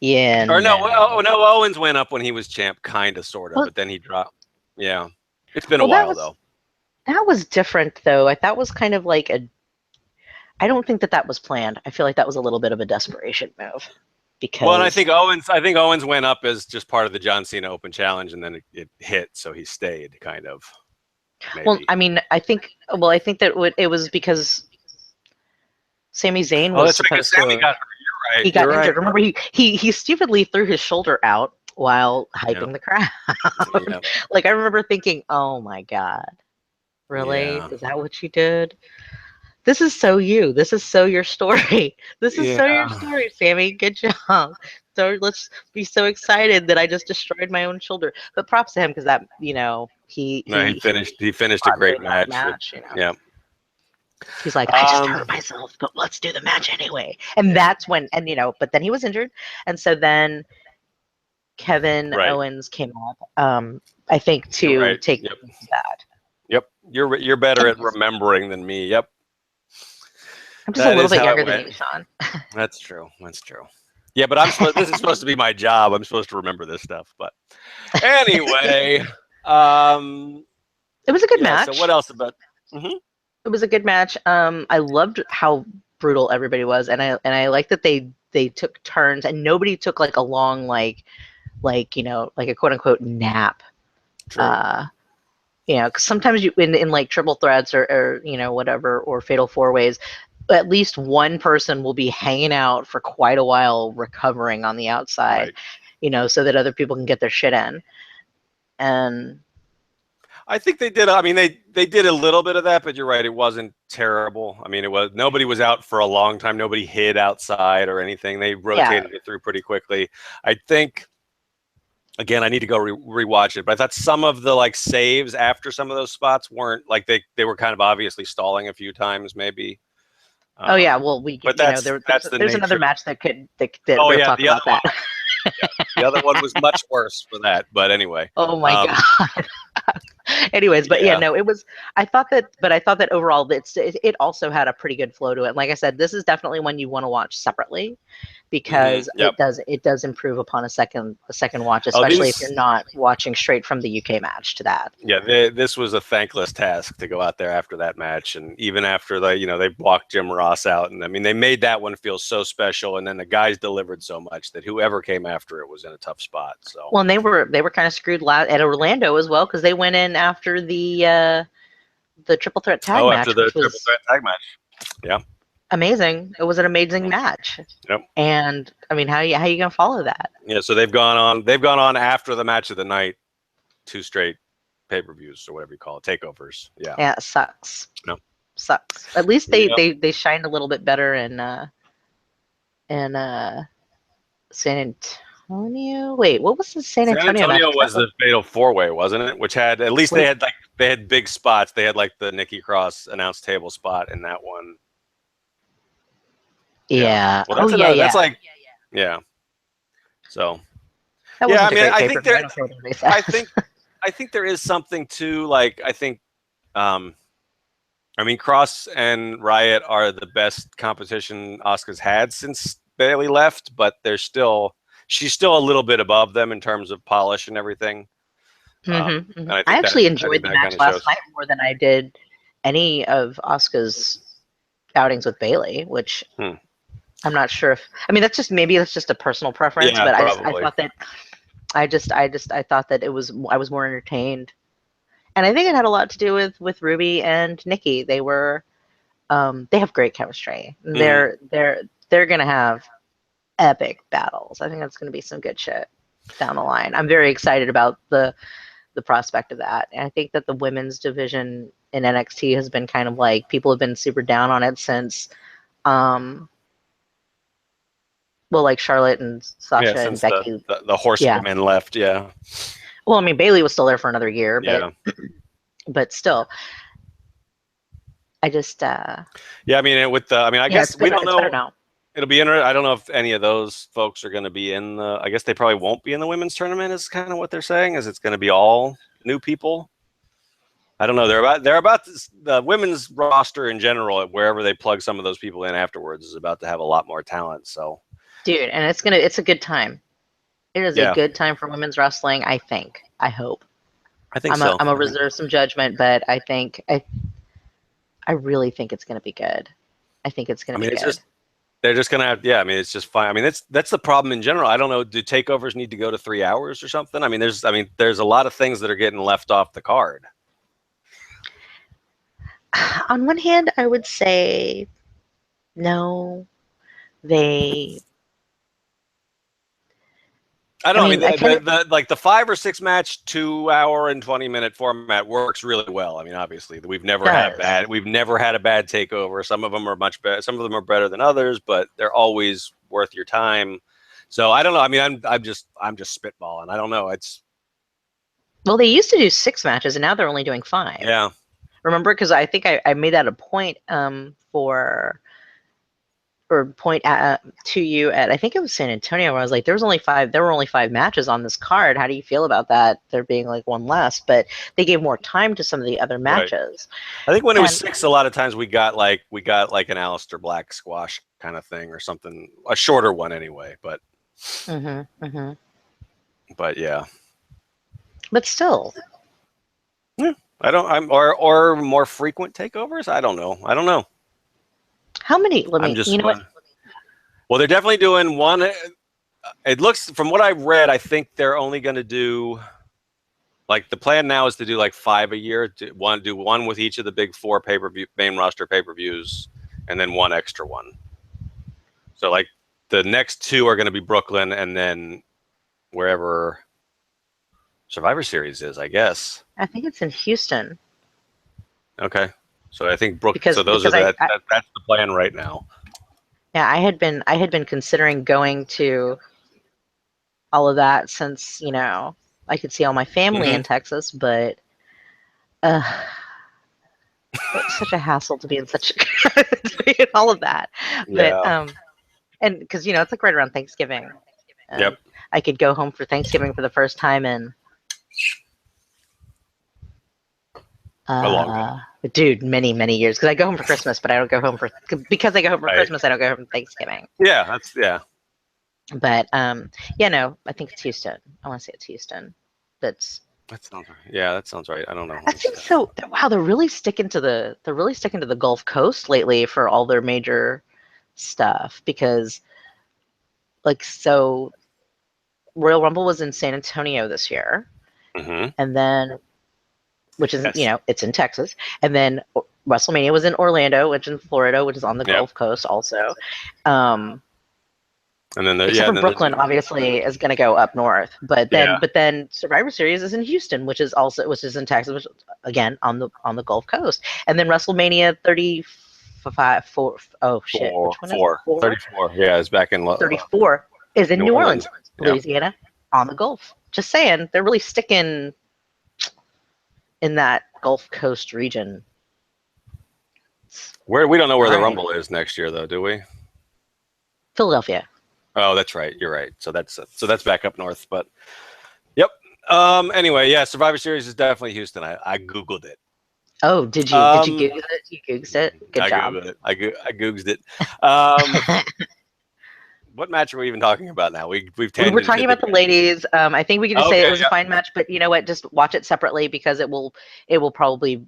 yeah. Or no, Owens went up when he was champ, kind of, sort of, well, but then he dropped. Yeah, it's been a while though. That was different though. That was kind of like I don't think that was planned. I feel like that was a little bit of a desperation move. Because and I think Owens went up as just part of the John Cena Open Challenge, and then it hit, so he stayed, kind of. Maybe. Well, I mean, I think that it was because Sami Zayn was supposed to. Sami got hurt. You're right. He got injured. Right. Remember, he stupidly threw his shoulder out while hyping the crowd. Yeah. Like, I remember thinking, "Oh my God, really? Yeah. Is that what you did? This is so you. This is so your story. This is so your story, Sami. Good job." So let's be so excited that I just destroyed my own shoulder. But props to him because that, he finished a great match. Yeah. He's like, I just hurt myself, but let's do the match anyway. And that's when, but then he was injured. And so then Kevin Owens came up, I think, to take that. Yep. You're better at remembering than me. Yep. I'm just a little bit younger than you, Sean. That's true. Yeah, but this is supposed to be my job. I'm supposed to remember this stuff. But anyway, it was a good match. So what else about? Mm-hmm. It was a good match. I loved how brutal everybody was, and I like that they took turns, and nobody took like a long like a quote unquote nap. True. Because sometimes you in like triple threats or whatever, or fatal four ways, at least one person will be hanging out for quite a while recovering on the outside, so that other people can get their shit in. And I think they did. I mean, they did a little bit of that, but you're right. It wasn't terrible. I mean, nobody was out for a long time. Nobody hid outside or anything. They rotated it through pretty quickly. I think, again, I need to go rewatch it, but I thought some of the like saves after some of those spots weren't like they were kind of obviously stalling a few times, maybe. Oh yeah, well there's another match that we'll talk about that. The other one was much worse for that, but anyway. Oh my God. Anyways, but it was. I thought that overall, it also had a pretty good flow to it. And like I said, this is definitely one you want to watch separately because it does improve upon a second watch, especially if you're not watching straight from the UK match to that. Yeah, this was a thankless task to go out there after that match, and even after they blocked Jim Ross out, and I mean they made that one feel so special, and then the guys delivered so much that whoever came after it was in a tough spot. So well, and they were kind of screwed at Orlando as well because they went in after the triple threat tag match. After the triple threat tag match. Yeah. Amazing. It was an amazing match. Yep. And I mean, how you gonna follow that? Yeah, so they've gone on after the match of the night, 2 straight pay-per-views or whatever you call it, takeovers. Yeah. Yeah, it sucks. No. Sucks. At least Yep. they shined a little bit better in San Antonio. Wait, what was the San San Antonio match? Antonio was the fatal four-way, wasn't it? Which had at least they had big spots. They had like the Nikki Cross announce table spot in that one. Yeah. Well, that's like yeah. So That yeah, wasn't I a mean, great I paper. think there, I don't care what anybody says. I think there is something to like. I think, I mean, Cross and Riot are the best competition Asuka's had since Bailey left, but she's still a little bit above them in terms of polish and everything. And I I actually think enjoyed the that kind match of last shows. night more than I did any of Asuka's outings with Bailey, which I'm not sure if. I mean, maybe that's just a personal preference, Yeah, but I probably. thought that I thought that I was more entertained, and I think it had a lot to do with Ruby and Nikki. They have great chemistry. They're gonna have epic battles. I think that's gonna be some good shit down the line. I'm very excited about the prospect of that. And I think that the women's division in NXT has been kind of like people have been super down on it since like Charlotte and Sasha and Since Becky. the horsewomen left, yeah. Well, I mean Bailey was still there for another year, Yeah. but still. I just Yeah, I mean I guess we don't it's better know. now. It'll be interesting. I don't know if any of those folks are going to be in the. I guess they probably won't be in the women's tournament. Is kind of what they're saying. Is it's going to be all new people. I don't know. They're about the women's roster in general. Wherever they plug some of those people in afterwards is about to have a lot more talent. So, Dude, and it's a good time. It is a good time for women's wrestling. I think. I hope. I think so. I'm gonna reserve some judgment, but I really think it's gonna be good. I think it's gonna be good. They're just gonna have, I mean, it's just fine. I mean, that's the problem in general. I don't know. Do takeovers need to go to 3 hours or something? I mean, there's a lot of things that are getting left off the card. On one hand, I would say no. I don't know. The 5 or 6 match 2 hour and 20-minute format works really well. I mean, obviously we've never had a bad takeover. Some of them are much better. Some of them are better than others, but they're always worth your time. So I don't know. I mean, I'm just spitballing. I don't know. Well, they used to do 6 matches, and now they're only doing 5. Yeah. Remember, because I think I made that a point to you at I think it was San Antonio where I was like, there were only 5 matches on this card. How do you feel about that? There being like one less, but they gave more time to some of the other matches. Right. I think when it was 6, a lot of times we got like an Aleister Black squash kind of thing or something, a shorter one anyway. But but yeah. But still, yeah, or more frequent takeovers. I don't know. How many? What? Well, they're definitely doing one. It looks, from what I've read, I think they're only going to do, like, the plan now is to do like 5 a year. Do one with each of the big 4 main roster pay-per-views, and then one extra one. So like the next 2 are going to be Brooklyn, and then wherever Survivor Series is, I guess. I think it's in Houston. Okay. So I think Brooklyn. So that's the plan right now. Yeah, I had been considering going to all of that since I could see all my family in Texas, but it's such a hassle to be in all of that. Yeah. But and because it's like right around Thanksgiving. Yep. I could go home for Thanksgiving for the first time in. Dude, many years, because I go home for Christmas, but I don't go home because I go home for Christmas. I don't go home for Thanksgiving. Yeah, But no, I think it's Houston. I want to say it's Houston. That sounds right. I don't know. That seems so. Wow, they're really sticking to the Gulf Coast lately for all their major stuff, because Royal Rumble was in San Antonio this year, and then. Which is, it's in Texas. And then WrestleMania was in Orlando, which is in Florida, which is on the Gulf Coast also. And then Except for Brooklyn, obviously, is going to go up north. But then Survivor Series is in Houston, which is in Texas, which again on the Gulf Coast. And then WrestleMania 35, which one is it? 34. Yeah, it's back in 34 is in New Orleans, Louisiana, yeah. on the Gulf. Just saying, they're really sticking in that Gulf Coast region. We don't know where the Rumble is next year, though, do we? Philadelphia. Oh, that's right. You're right. So that's back up north. But yep. Anyway, yeah, Survivor Series is definitely Houston. I googled it. Oh, did you? Did you Google it? You Googled it. Good job. Googled it. I googled it. What match are we even talking about now? We're talking about the ladies. I think we can just say it was a fine match, but you know what? Just watch it separately because you'll probably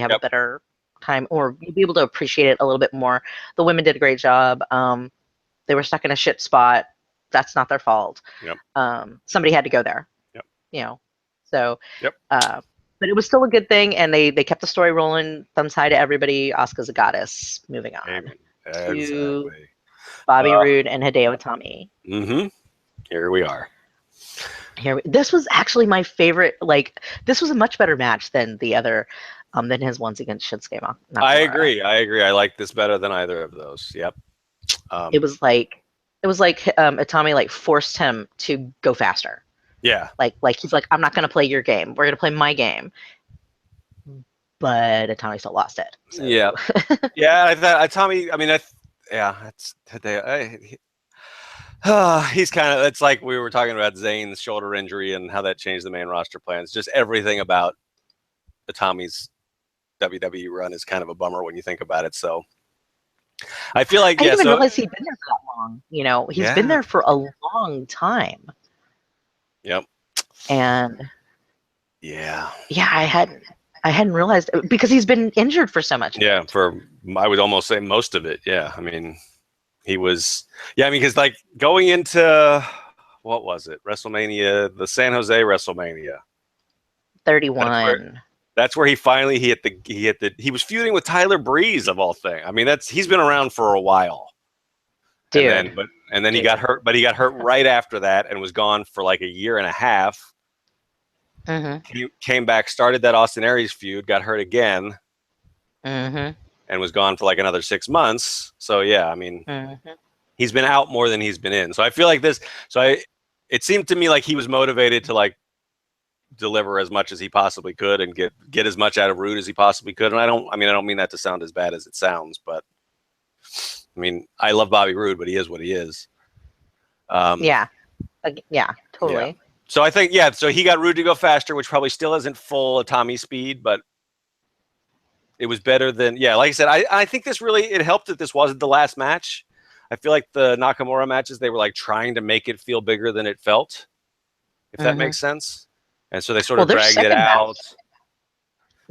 have a better time, or you'll be able to appreciate it a little bit more. The women did a great job. They were stuck in a shit spot. That's not their fault. Yep. Somebody had to go there. Yep. You know. So. Yep. But it was still a good thing, and they kept the story rolling. Thumbs high to everybody. Asuka's a goddess. Moving on to Bobby Roode and Hideo Itami. Mm-hmm. Here we are. This was actually my favorite. Like, this was a much better match than the other, than his ones against Shinsuke Nakamura. I agree. I like this better than either of those. Yep. It was like Itami like forced him to go faster. Yeah. Like he's like, I'm not gonna play your game. We're gonna play my game. But Itami still lost it. So. Yeah. Yeah. I thought Itami. I mean, that's Hideo. He's kind of. It's like we were talking about Zayn's shoulder injury and how that changed the main roster plans. Just everything about Itami's WWE run is kind of a bummer when you think about it. So. I feel like I didn't even realize he'd been there for that long. You know, he's been there for a long time. Yep. And yeah, I hadn't realized because he's been injured for so much. Yeah, I would almost say most of it. Yeah, I mean, he was. Yeah, I mean, because like going into what was it? WrestleMania, the San Jose WrestleMania. 31. That's where he finally he was feuding with Tyler Breeze of all things. I mean, he's been around for a while. Dude. And then he got hurt, but he got hurt right after that and was gone for like a year and a half. Mm-hmm. He came back, started that Austin Aries feud, got hurt again, mm-hmm. and was gone for like another 6 months. So yeah, I mean, he's been out more than he's been in. So I feel like it seemed to me like he was motivated to like deliver as much as he possibly could and get as much out of Roode as he possibly could. And I don't mean that to sound as bad as it sounds, but I mean, I love Bobby Roode, but he is what he is. Yeah, totally. Yeah. So I think, so he got Roode to go faster, which probably still isn't full Itami speed, but it was better than, like I said, I think it helped that this wasn't the last match. I feel like the Nakamura matches, they were like trying to make it feel bigger than it felt, if that makes sense. And so they sort of dragged it out.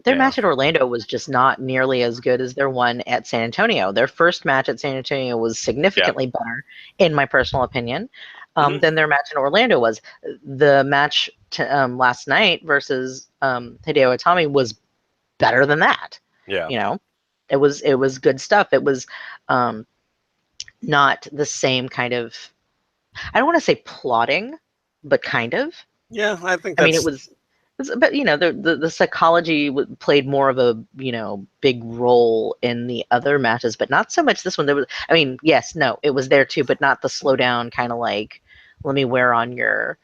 Their match at Orlando was just not nearly as good as their one at San Antonio. Their first match at San Antonio was significantly better, in my personal opinion, than their match in Orlando was. The match last night versus Hideo Itami was better than that. Yeah. You know, it was good stuff. It was not the same kind of, I don't want to say plotting, but kind of. Yeah, I think I mean, it was, but you know, the psychology played more of a, you know, big role in the other matches, but not so much this one. There was, I mean, yes, no, it was there too, but not the slow down kind of like, let me wear on your,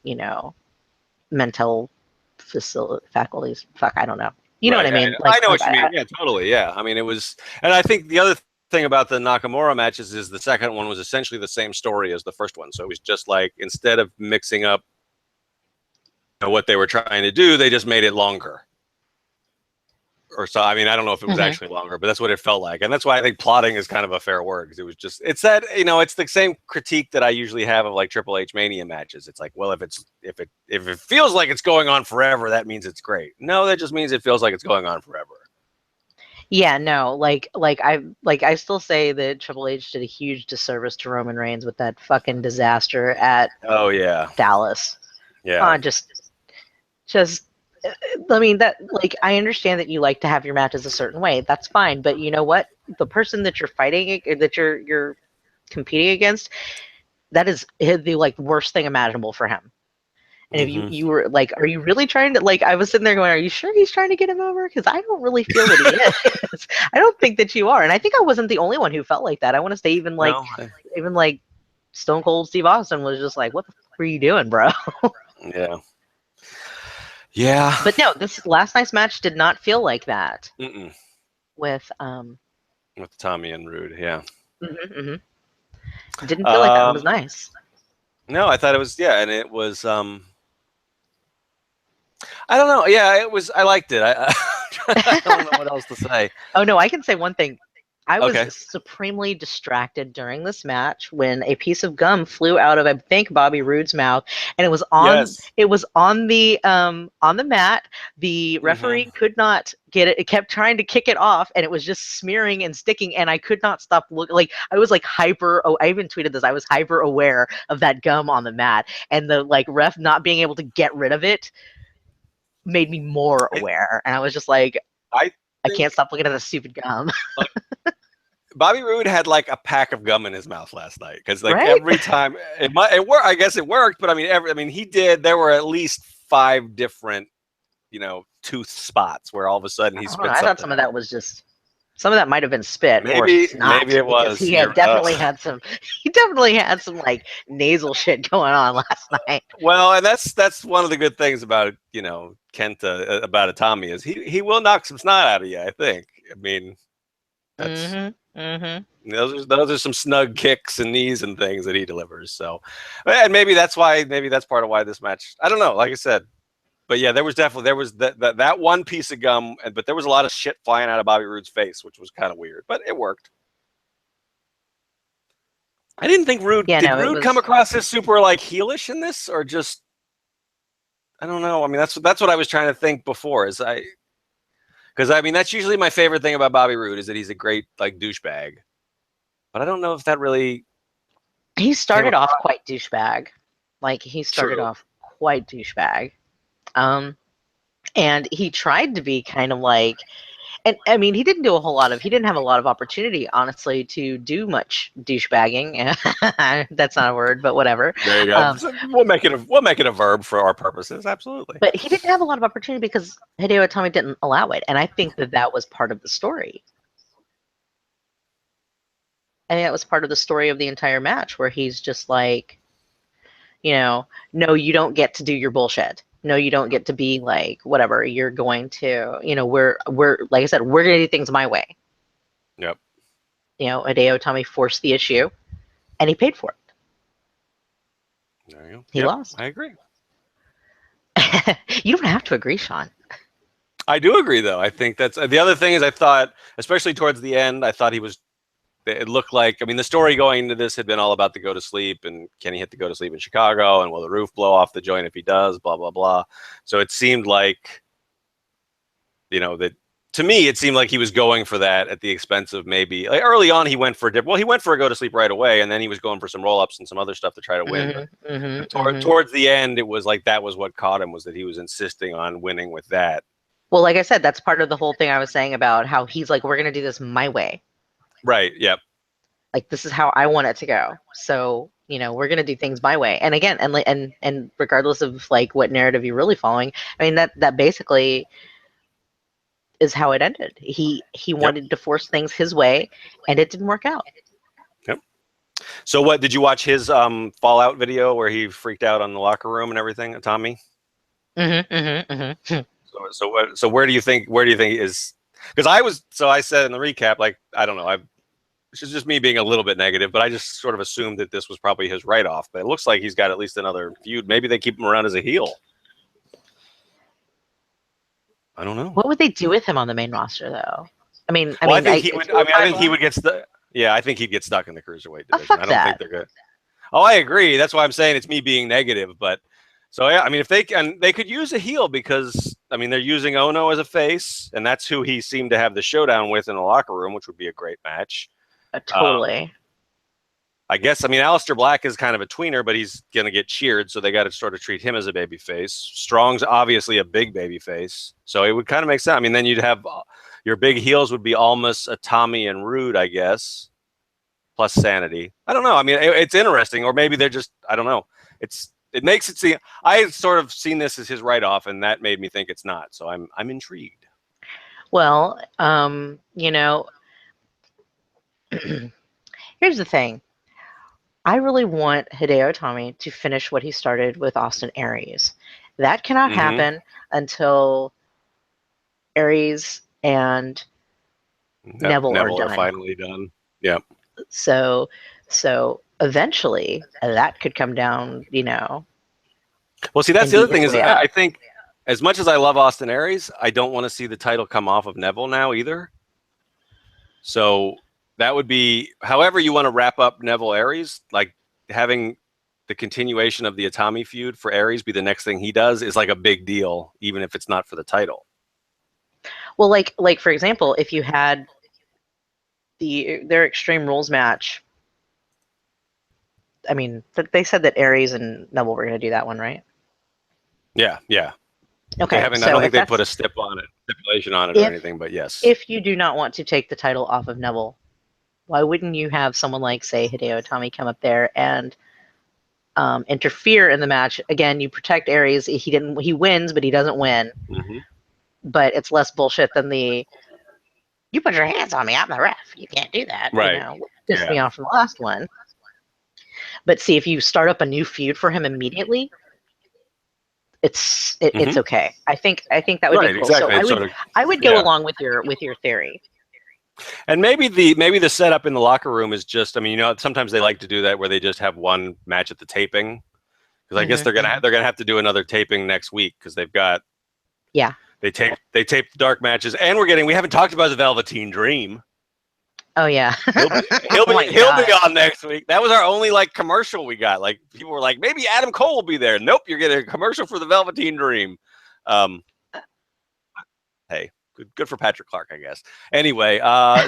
you know, mental faculties. Fuck, I don't know. You know what I mean? I know what you mean. Yeah, totally. Yeah, I mean, it was, and I think the other thing about the Nakamura matches is the second one was essentially the same story as the first one. So it was just like, instead of mixing up what they were trying to do, they just made it longer. Or so, I mean, I don't know if it was actually longer, but that's what it felt like. And that's why I think plotting is kind of a fair word, because it was just, it's that, you know, it's the same critique that I usually have of like Triple H Mania matches. It's like, well, if it feels like it's going on forever, that means it's great. No, that just means it feels like it's going on forever. Yeah, no, like I still say that Triple H did a huge disservice to Roman Reigns with that fucking disaster at Dallas. Yeah. Just I mean, that, like, I understand that you like to have your matches a certain way. That's fine, but you know what? the person that you're fighting, that you're competing against, that is the like worst thing imaginable for him. And if you were like, are you really trying to, like, I was sitting there going, are you sure he's trying to get him over? Because I don't really feel that he is. I don't think that you are. And I think I wasn't the only one who felt like that. I want to say even like Stone Cold Steve Austin was just like, what the fuck are you doing, bro? Yeah. Yeah. But no, this last night's match did not feel like that. With Tommy and Roode, yeah. Didn't feel like that. It was nice. No, I thought it was, and it was I don't know. Yeah, it was. I liked it. I don't know what else to say. Oh no, I can say one thing. I was supremely distracted during this match when a piece of gum flew out of, I think, Bobby Roode's mouth, and it was on. It was on the mat. The referee could not get it. It kept trying to kick it off, and it was just smearing and sticking. And I could not stop looking. Like I was like hyper. Oh, I even tweeted this. I was hyper aware of that gum on the mat, and the like ref not being able to get rid of it made me more aware. And I was just like, I can't stop looking at the stupid gum. Bobby Roode had like a pack of gum in his mouth last night because like every time it worked. I guess it worked, but I mean, he did. There were at least 5 different, tooth spots where all of a sudden he spit. I thought some of that was just. Some of that might have been spit maybe, or snot. Maybe it was. He definitely had some. He definitely had some like nasal shit going on last night. Well, and that's one of the good things about Kenta, about Itami, is he will knock some snot out of you. I think. I mean, that's those are some snug kicks and knees and things that he delivers. So, and maybe that's part of why this match. I don't know. Like I said. But yeah, there was that one piece of gum, but there was a lot of shit flying out of Bobby Roode's face, which was kind of weird, but it worked. I didn't think Roode did Roode come across as super like heelish in this, or just I don't know. I mean, that's what I was trying to think before. Because I mean that's usually my favorite thing about Bobby Roode is that he's a great like douchebag, but I don't know if that really. He started off quite douchebag, like he started off quite douchebag. And he tried to be kind of like, and I mean, he didn't have a lot of opportunity, honestly, to do much douchebagging. That's not a word, but whatever. There you go. We'll make it a verb for our purposes. Absolutely. But he didn't have a lot of opportunity because Hideo Itami didn't allow it. And I think that was part of the story. I think that was part of the story of the entire match where he's just like, no, you don't get to do your bullshit. No, you don't get to be like whatever. You're going to, we're like I said, we're gonna do things my way. Yep. Hideo Itami forced the issue, and he paid for it. There you go. He lost. I agree. You don't have to agree, Sean. I do agree, though. I think that's the other thing is I thought, especially towards the end, I thought it looked like, I mean, the story going into this had been all about the go to sleep and can he hit the go to sleep in Chicago and will the roof blow off the joint if he does, blah, blah, blah. So it seemed like, that to me, it seemed like he was going for that at the expense of maybe like early on. He went for a go to sleep right away. And then he was going for some roll ups and some other stuff to try to win. Towards the end, it was like, that was what caught him, was that he was insisting on winning with that. Well, like I said, that's part of the whole thing I was saying about how he's like, we're going to do this my way. Right. Yep. Like this is how I want it to go. So, we're going to do things my way. And again, and regardless of like what narrative you're really following, I mean, that basically is how it ended. He wanted to force things his way and it didn't work out. Yep. So what, did you watch his Fallout video where he freaked out on the locker room and everything, Tommy? So where do you think is, because I said in the recap, like, I don't know, this is just me being a little bit negative, but I just sort of assumed that this was probably his write-off. But it looks like he's got at least another feud. Maybe they keep him around as a heel. I don't know. What would they do with him on the main roster, though? I think he would get stuck. Yeah, I think he'd get stuck in the cruiserweight division. Fuck I don't think they're good. Oh, I agree. That's why I'm saying it's me being negative. But so yeah, I mean, if they could use a heel because I mean they're using Ono as a face, and that's who he seemed to have the showdown with in the locker room, which would be a great match. Totally. I guess, I mean, Aleister Black is kind of a tweener, but he's going to get cheered, so they got to sort of treat him as a baby face. Strong's obviously a big baby face, so it would kind of make sense. I mean, then you'd have Your big heels would be Almas, Itami, and Roode, I guess, plus Sanity. I don't know. I mean, it's interesting, or maybe they're just, I don't know. It makes it seem, I sort of seen this as his write-off, and that made me think it's not. So I'm intrigued. Well, you know, here's the thing. I really want Hideo Itami to finish what he started with Austin Aries. That cannot happen until Aries and Neville are done. Finally done. Yeah. So eventually that could come down, you know. Well, see, that's the other thing is I think as much as I love Austin Aries, I don't want to see the title come off of Neville now either. So that would be, however you want to wrap up Neville Aries, like having the continuation of the Itami feud for Aries be the next thing he does is like a big deal, even if it's not for the title. Well, like for example, if you had their Extreme Rules match, I mean, they said that Aries and Neville were going to do that one, right? Yeah, yeah. Okay, I don't think they put a stipulation on it or anything, but yes. If you do not want to take the title off of Neville, why wouldn't you have someone like, say, Hideo Itami come up there and interfere in the match? Again, you protect Aries. He wins, but he doesn't win. Mm-hmm. But it's less bullshit than you put your hands on me, I'm the ref. You can't do that. Right. You know, pissed me off from the last one. But see, if you start up a new feud for him immediately, it's okay. I think that would be cool. Exactly. So I would go along with your theory. And maybe the setup in the locker room is just, I mean, you know, sometimes they like to do that where they just have one match at the taping, because I guess they're gonna have to do another taping next week because they've got they tape dark matches, and we haven't talked about the Velveteen Dream. Oh yeah, he'll be on next week. That was our only like commercial we got. Like people were like, maybe Adam Cole will be there. Nope, you're getting a commercial for the Velveteen Dream. Hey, good for Patrick Clark, I guess. Anyway,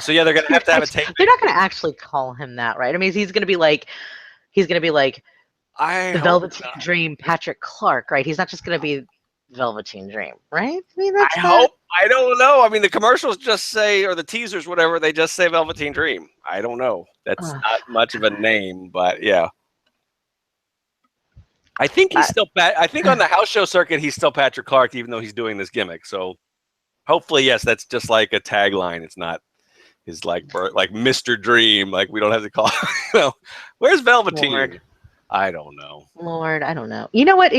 so yeah, they're gonna have to have a tape. They're not gonna actually call him that, right? I mean, he's gonna be like the Velveteen Dream, Patrick Clark, right? He's not just gonna be Velveteen Dream, right? I mean, I don't know. I mean, the commercials just say, or the teasers, whatever, they just say Velveteen Dream. I don't know. That's not much of a name, but yeah. I think he's still. I think on the house show circuit, he's still Patrick Clark, even though he's doing this gimmick. So hopefully, yes, that's just like a tagline. It's not his like Mr. Dream. Like we don't have to call. You know, where's Velveteen? Lord. I don't know. Lord, I don't know. You know what?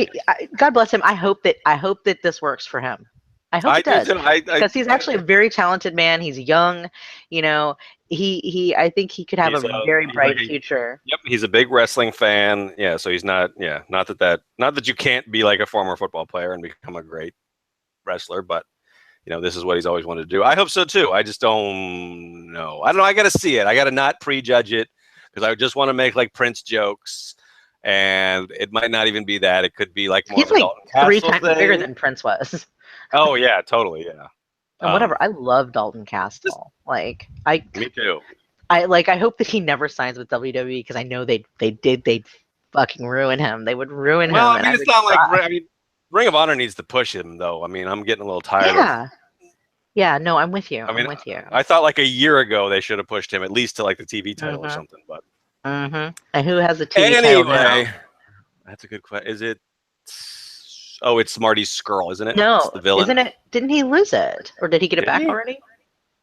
God bless him. I hope that this works for him. I hope it does, because he's actually a very talented man. He's young, you know. I think he could have a very bright future. Yep, he's a big wrestling fan. Yeah, so he's not. Yeah, not that you can't be like a former football player and become a great wrestler, but you know, this is what he's always wanted to do. I hope so too. I just don't know. I don't know. I got to see it. I got to not prejudge it because I just want to make like Prince jokes. And it might not even be that. It could be like more. He's like 3 times bigger than Prince was. Oh yeah, totally, yeah. And whatever. I love Dalton Castle. Me too. I hope that he never signs with WWE, because I know they'd fucking ruin him. They would ruin him. Well, I mean, it's not like Ring of Honor needs to push him though. I mean, I'm getting a little tired. Yeah. No, I'm with you. I'm with you. I thought like a year ago they should have pushed him at least to like the TV title or something, but. And who has the TV title now? That's a good question. Is it? Oh, it's Marty Scurll, isn't it? No, it's the villain. Isn't it? Didn't he lose it, or did he get it back already?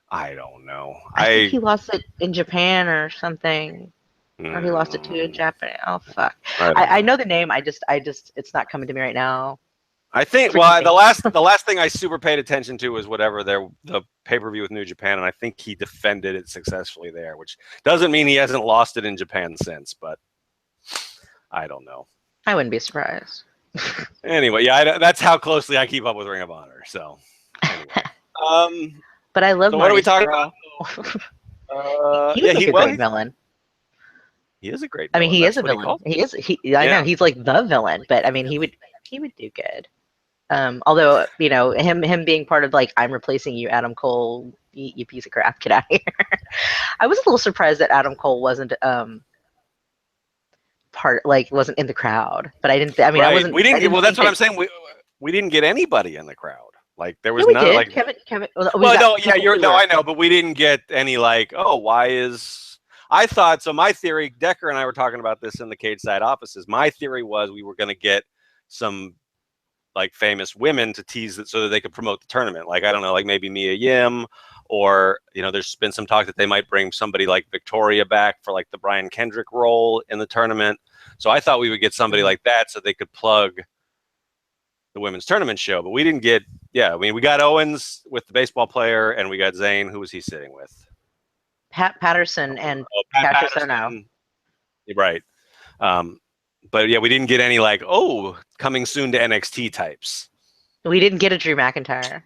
I don't know. I think he lost it in Japan or something, or he lost it to Japan. Oh fuck! I know the name. I just, it's not coming to me right now. I think. Well, the last thing I super paid attention to was whatever the pay-per-view with New Japan, and I think he defended it successfully there, which doesn't mean he hasn't lost it in Japan since, but I don't know. I wouldn't be surprised. Anyway, yeah, that's how closely I keep up with Ring of Honor. So, anyway. But I love. So what are we talking about? He's a great villain. He is a great villain. I mean, he is a villain. I know he's like the villain, but I mean, he would do good. Although, you know, him being part of like, I'm replacing you, Adam Cole, you piece of crap, get out of here. I was a little surprised that Adam Cole wasn't wasn't in the crowd, but I didn't. I mean, right. I wasn't. We didn't. Well, that's what I'm saying. We didn't get anybody in the crowd. Like there was Yeah, we none. did. Like Kevin. We well, got no, yeah, people who no, were. I know, but we didn't get any like, oh, why is I thought so. My theory, Decker and I were talking about this in the cage side offices. My theory was we were going to get some like famous women to tease it so that they could promote the tournament. Like I don't know, like maybe Mia Yim, or there's been some talk that they might bring somebody like Victoria back for like the Brian Kendrick role in the tournament. So I thought we would get somebody like that so they could plug the women's tournament show, but we didn't get. Yeah, I mean, we got Owens with the baseball player, and we got Zayn. Who was he sitting with? Pat Patterson and Pat Cassius Ohno. Patterson. Right. But yeah, we didn't get any like, oh, coming soon to NXT types. We didn't get a Drew McIntyre.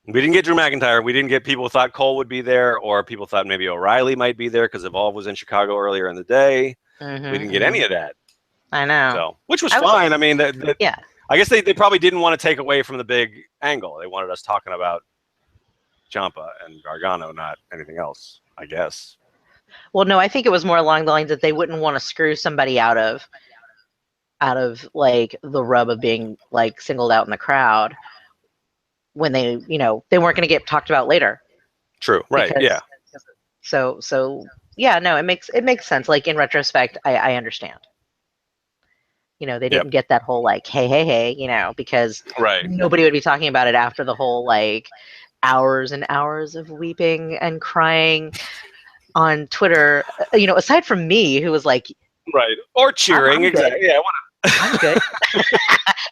We didn't get Drew McIntyre. We didn't get people who thought Cole would be there, or people thought maybe O'Reilly might be there because Evolve was in Chicago earlier in the day. We didn't get any of that. I know. So, which was fine. I mean, yeah. I guess they probably didn't want to take away from the big angle. They wanted us talking about Ciampa and Gargano, not anything else, I guess. Well, no, I think it was more along the lines that they wouldn't want to screw somebody out of like the rub of being like singled out in the crowd when they weren't going to get talked about later. True. Right. Yeah. So yeah, no, it makes sense. Like in retrospect, I understand. They didn't get that whole like, hey, because nobody would be talking about it after the whole like hours and hours of weeping and crying on Twitter. Aside from me, who was like, right, or cheering, exactly. Yeah, I'm good.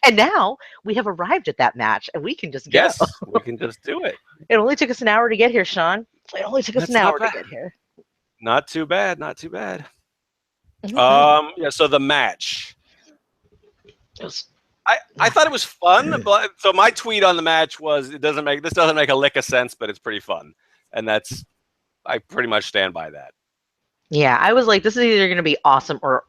And now we have arrived at that match, and we can just go. Yes, we can just do it. It only took us an hour to get here, Sean. It only took us an hour to get here. Not too bad. Not too bad. Mm-hmm. Yeah. So the match. I thought it was fun, but so my tweet on the match was this doesn't make a lick of sense, but it's pretty fun, and I pretty much stand by that. Yeah, I was like, this is either going to be awesome or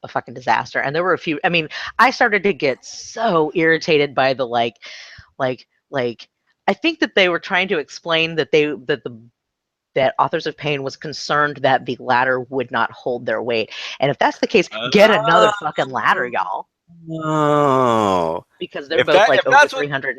a fucking disaster. And there were a few. I mean, I started to get so irritated by the like. I think that they were trying to explain that that Authors of Pain was concerned that the ladder would not hold their weight. And if that's the case, get another fucking ladder, y'all. No, because they're both like over 300.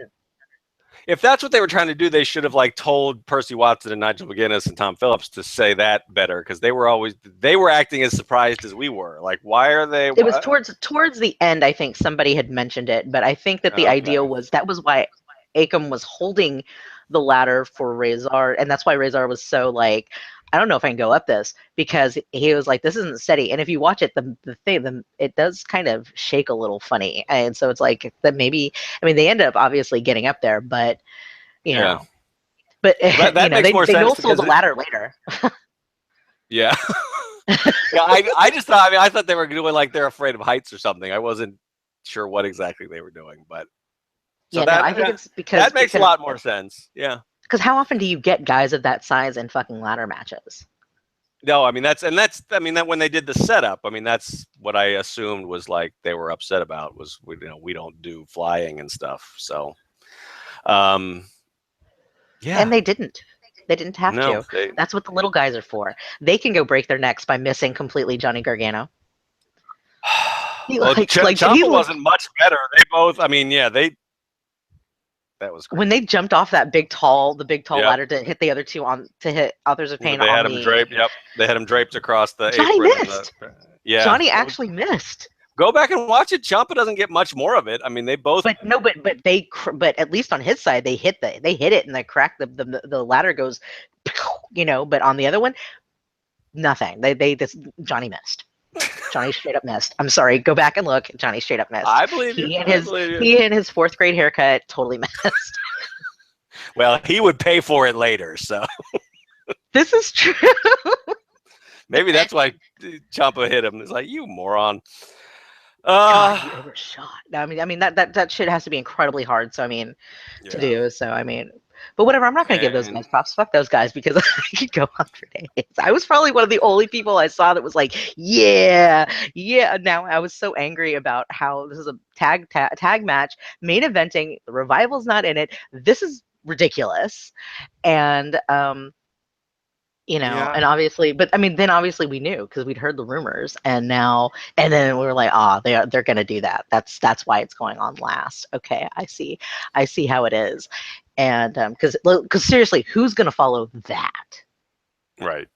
If that's what they were trying to do, they should have like told Percy Watson and Nigel McGuinness and Tom Phillips to say that better, because they were acting as surprised as we were. Like, why are they? It was towards the end. I think somebody had mentioned it, but I think that the idea was that was why Akam was holding the ladder for Razor, and that's why Razor was so like, I don't know if I can go up this, because he was like, this isn't steady. And if you watch it, it does kind of shake a little funny. And so it's like that maybe, I mean, they end up obviously getting up there, but but that makes more sense. They no-sold the ladder later. Yeah. Yeah. I just thought, I thought they were doing like they're afraid of heights or something. I wasn't sure what exactly they were doing, but so I think it's because that makes a lot more sense. Yeah. Because how often do you get guys of that size in fucking ladder matches? No, I mean that when they did the setup, I mean that's what I assumed was like they were upset about was we don't do flying and stuff. So, yeah. And they didn't. They didn't have to. That's what the little guys are for. They can go break their necks by missing completely Johnny Gargano. Ciampa wasn't much better. They both. I mean, yeah, that was crazy. When they jumped off that big tall ladder to hit the other two to hit Authors of Pain. They had him draped. Yep, they had him draped across the Johnny apron. Missed. Johnny actually missed. Go back and watch it. Ciampa doesn't get much more of it. I mean, they both. But at least on his side, they hit it and they crack the ladder goes, But on the other one, nothing. Johnny missed. Johnny straight up missed. I'm sorry. Go back and look. Johnny straight up missed. I believe you. He and his fourth grade haircut totally missed. Well, he would pay for it later. So this is true. Maybe that's why Ciampa hit him. It's like, you moron. God, he overshot. I mean that shit has to be incredibly hard. So I mean, to do. So I mean. But whatever, I'm not going to give those guys props. Fuck those guys, because I could go on for days. I was probably one of the only people I saw that was like, yeah. Now, I was so angry about how this is a tag match, main eventing, the Revival's not in it. This is ridiculous. And You know, Yeah. and obviously, but I mean, then obviously we knew because we'd heard the rumors, and then we were like, oh, they're gonna do that. That's why it's going on last. Okay, I see how it is, and because seriously, who's gonna follow that? Right.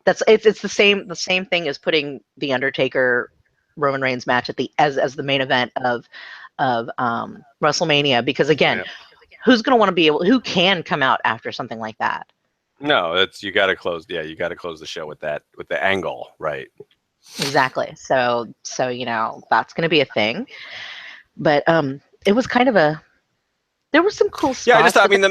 It's the same thing as putting the Undertaker Roman Reigns match at the as the main event of WrestleMania, because again, Yeah. who's gonna want to be able, who can come out after something like that? No, it's you got to close. Yeah, you got to close the show with that, with the angle, right? Exactly. So that's going to be a thing. But it was kind of a there were some cool Yeah, I just spots. I But mean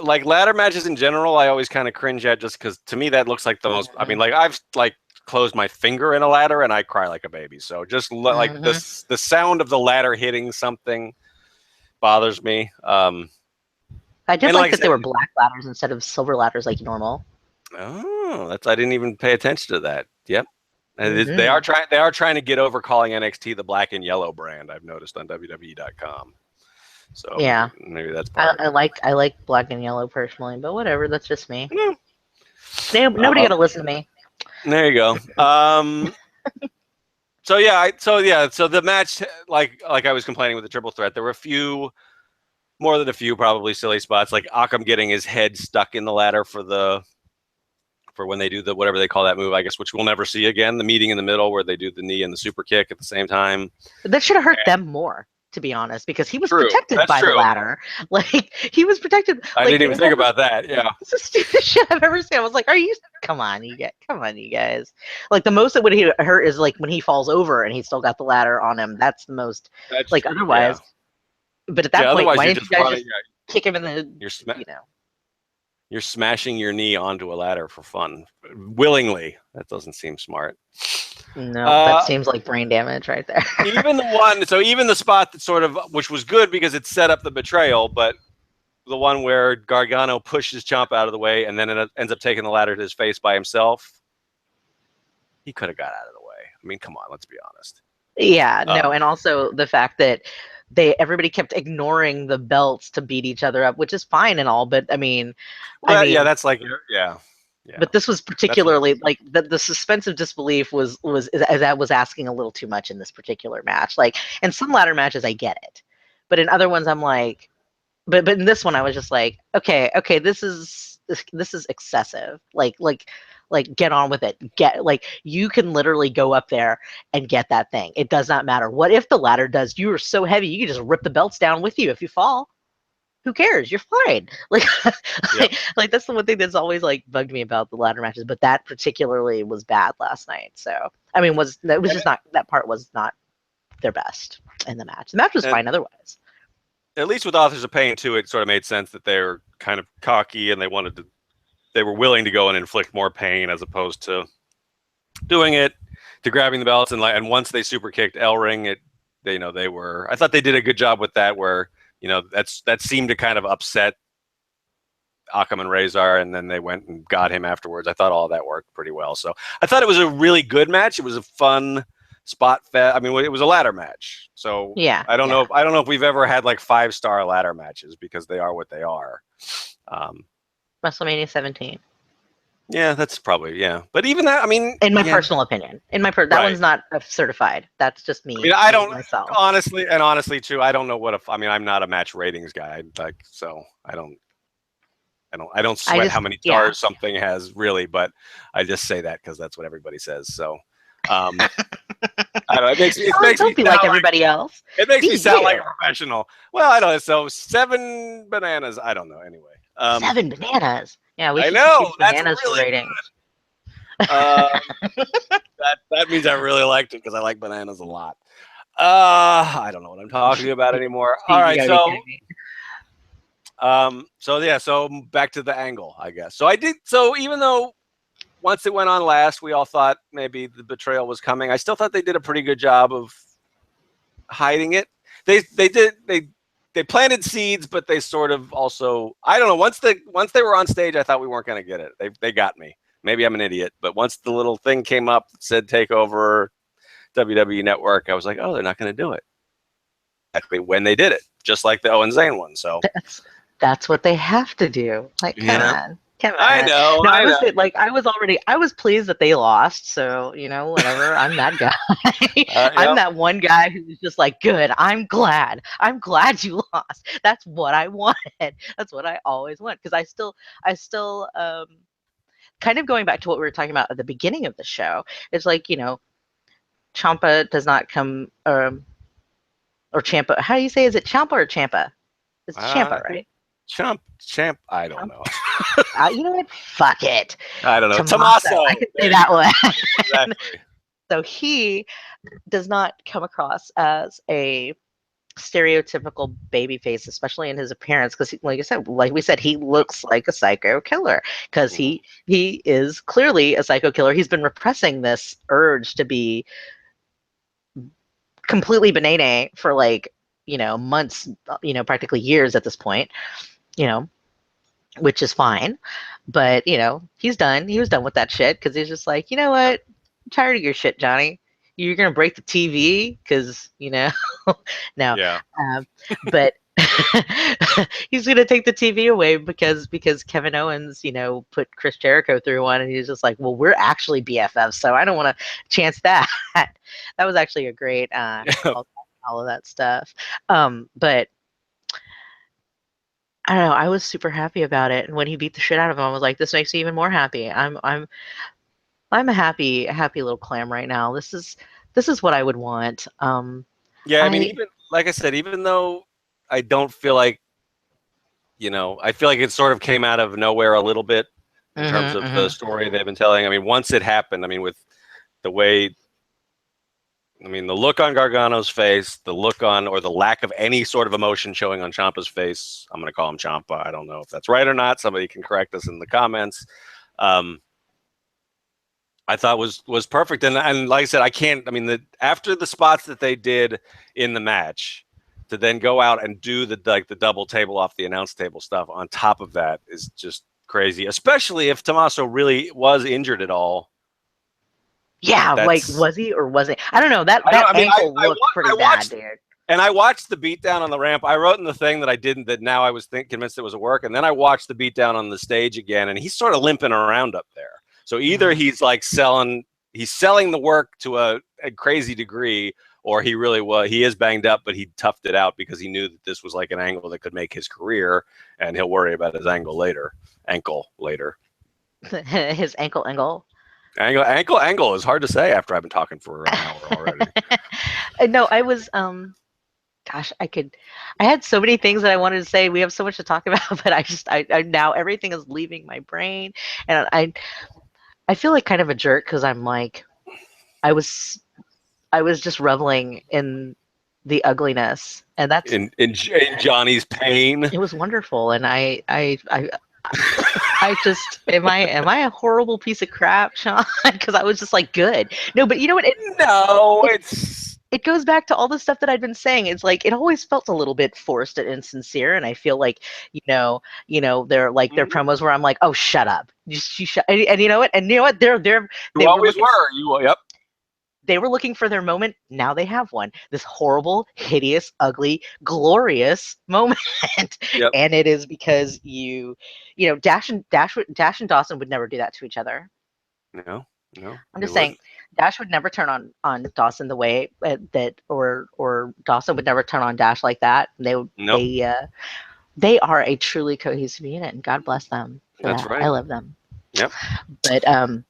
like ladder matches in general, I always kind of cringe at just because to me that looks like the most. I mean, like I've like closed my finger in a ladder and I cry like a baby. So just like Mhm. the sound of the ladder hitting something bothers me. I did And like like I that they said, were black ladders instead of silver ladders like normal. oh, that's I didn't even pay attention to that. Yep. They are Hmm. trying to get over calling NXT the black and yellow brand. I've noticed on WWE.com. So Yeah, maybe that's part of I like black and yellow personally, but whatever. That's just me. it. Nobody Uh, got to listen to me. there you go. So yeah, so the match, like I was complaining with the triple threat, there were a few, more than a few, probably silly spots, like Akam getting his head stuck in the ladder for when they do the whatever they call that move, I guess, which we'll never see again. The meeting in the middle where they do the knee and the super kick at the same time. That should have hurt them more, to be honest, because he was True, protected that's by the true. ladder. Like he was protected. I Like didn't even think about that. Yeah, it's the stupidest shit I've ever seen. I was like, "Are you? Come on, you guys!" Like the most that would hurt is like when he falls over and he's still got the ladder on him. That's the most. that's Like true. Yeah, otherwise, but at yeah. that point, Otherwise, why you're didn't you just guys running. just kick him in the? You're You know. you're smashing your knee onto a ladder for fun, willingly. That doesn't seem smart. No, that Uh, seems like brain damage right there. even the spot that sort of, which was good because it set up the betrayal, but the one where Gargano pushes Ciampa out of the way and then it ends up taking the ladder to his face by himself. He could have got out of the way. I mean, come on, let's be honest. Yeah, no, Um, and also the fact that everybody kept ignoring the belts to beat each other up, which is fine and all, but well, yeah, that's like, yeah, yeah, but this was that's what. particularly like the suspense of disbelief was as that was asking a little too much in this particular match. Like in some ladder matches, I get it, but in other ones, I'm like, but in this one, I was just like, okay, this is excessive. Like get on with it. Get like you can literally go up there and get that thing. It does not matter. What if the ladder does? You are so heavy, you can just rip the belts down with you if you fall. Who cares? You're fine. Like, Yep. like that's the one thing that's always like bugged me about the ladder matches. But that particularly was bad last night. So I mean, it was just not, that part was not their best in the match. The match was And fine otherwise. at least with Authors of Pain too, it sort of made sense that they were kind of cocky and they were willing to go and inflict more pain as opposed to doing it, to grabbing the belts, and once they super kicked El Ring, they were. I thought they did a good job with that, where that seemed to kind of upset Akam and Razor, and then they went and got him afterwards. I thought all that worked pretty well. So I thought it was a really good match. It was a fun spot fest. I mean, it was a ladder match. So Yeah, I don't yeah. know. I don't know if we've ever had like 5-star ladder matches because they are what they are. WrestleMania 17. Yeah, that's probably, yeah. But even that, I mean, In my yeah, personal opinion, that right. one's not certified. That's just I mean, me, I don't myself. honestly too. I don't know I mean, I'm not a match ratings guy, like, so I don't I sweat how just, many yeah. stars something has really, but I just say that because that's what everybody says. So, um, I don't know. Oh, don't be like everybody else. It makes Be me sound like you. a professional. Well, I don't know. So 7 bananas. I don't know. Anyway, 7 bananas. Yeah, we I should know choose that's bananas for really ratings. um, that means I really liked it because I like bananas a lot. I don't know what I'm talking about anymore. All You right, gotta be kidding me. so yeah, so back to the angle, I guess. So I did. So even though once it went on last, we all thought maybe the betrayal was coming. I still thought they did a pretty good job of hiding it. They planted seeds, but they sort of also, I don't know. Once they were on stage, I thought we weren't going to get it. They got me. Maybe I'm an idiot, but once the little thing came up that said TakeOver WWE Network, I was like, oh, they're not going to do it. Exactly when they did it, just like the Owen Zane one. So That's what they have to do. Like, come yeah, on. Come I on. know. No, I know. I was pleased that they lost. So, whatever. I'm that guy. I'm Yep. that one guy who's just like, good. I'm glad. I'm glad you lost. That's what I wanted. That's what I always want. Because I still, kind of going back to what we were talking about at the beginning of the show, it's like, Ciampa does not come, or Ciampa. How do you say? Is it Ciampa or Ciampa? It's I Ciampa, think right? Champ. I don't Ciampa? know. You know what? Fuck it. I don't know. Tommaso. Tommaso. I can There say you that go. one. Exactly. So he does not come across as a stereotypical baby face, especially in his appearance, because like we said, he looks like a psycho killer because Mhm. he is clearly a psycho killer. He's been repressing this urge to be completely banana for like months, practically years at this point, you know which is fine. But he's done. He was done with that shit because he's just like, you know Yep. what? I'm tired of your shit, Johnny. You're gonna break the TV because no. Yeah. But he's gonna take the TV away because Kevin Owens, put Chris Jericho through one, and he's just like, well, we're actually BFFs, so I don't want to chance that. That was actually a great all of that stuff. But I don't know. I was super happy about it, and when he beat the shit out of him, I was like, "This makes me even more happy." I'm a happy little clam right now. This is what I would want. Yeah. I mean, I even like I said, even though I don't feel like I feel like it sort of came out of nowhere a little bit in terms mhm of the mhm. story they've been telling. I mean, once it happened, I mean, with the way, I mean, the look on Gargano's face, the look on, or the lack of any sort of emotion showing on Ciampa's face. I'm going to call him Ciampa. I don't know if that's right or not. Somebody can correct us in the comments. Um, I thought was perfect, and like I said, I can't. I mean, after the spots that they did in the match, to then go out and do the double table off the announce table stuff on top of that is just crazy. Especially if Tommaso really was injured at all. Yeah, like That's was he or wasn't? I don't know. That I don't. that I mean, ankle looked pretty I bad, watched dude. and I watched the beatdown on the ramp. I wrote in the thing that I didn't. That now I was convinced it was a work, and then I watched the beatdown on the stage again, and he's sort of limping around up there. So either Mhm. he's like he's selling the work to a crazy degree, or he is banged up, but he toughed it out because he knew that this was like an angle that could make his career, and he'll worry about his ankle later. His ankle. Angle is hard to say after I've been talking for an hour already. No, I was gosh, I had so many things that I wanted to say. We have so much to talk about, but I now everything is leaving my brain, and I feel like kind of a jerk because I'm like I was I was just reveling in the ugliness, and In Johnny's pain. it was wonderful. And I just am I a horrible piece of crap, Sean? Because I was just like good. No, but you know what? No, It it's it goes back to all the stuff that I've been saying. It's like it always felt a little bit forced and insincere, and I feel like they're like their promos where I'm like, oh, shut up, you shut, and you know what? And you know what? you They were always looking were. You yep. they were looking for their moment. Now they have one. This horrible, hideous, ugly, glorious moment. Yep. And it is because Dash and Dawson would never do that to each other. No, no, I'm they just saying, wouldn't. Dash would never turn on Dawson the way that, or Dawson would never turn on Dash like that. Nope. They are a truly cohesive unit, and God bless them for That's that. I right. love them. Yep. But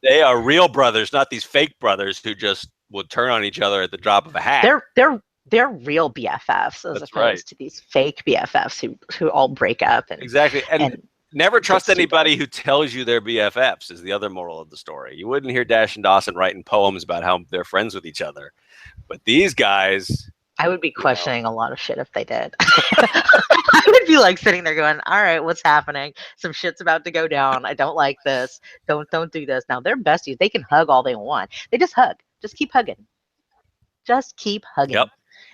They are real brothers, not these fake brothers who just would turn on each other at the drop of a hat. they're real BFFs as That's right. opposed to these fake BFFs who all break up Exactly. And and never get trust anybody stupid. who tells you they're BFFs is the other moral of the story. You wouldn't hear Dash and Dawson writing poems about how they're friends with each other. But these guys, I would be you know, questioning a lot of shit if they did. I would be like sitting there going, "All right, what's happening? Some shit's about to go down. I don't like this. Don't do this." Now they're besties. They can hug all they want. They just hug. Just keep hugging. Just keep yep. hugging.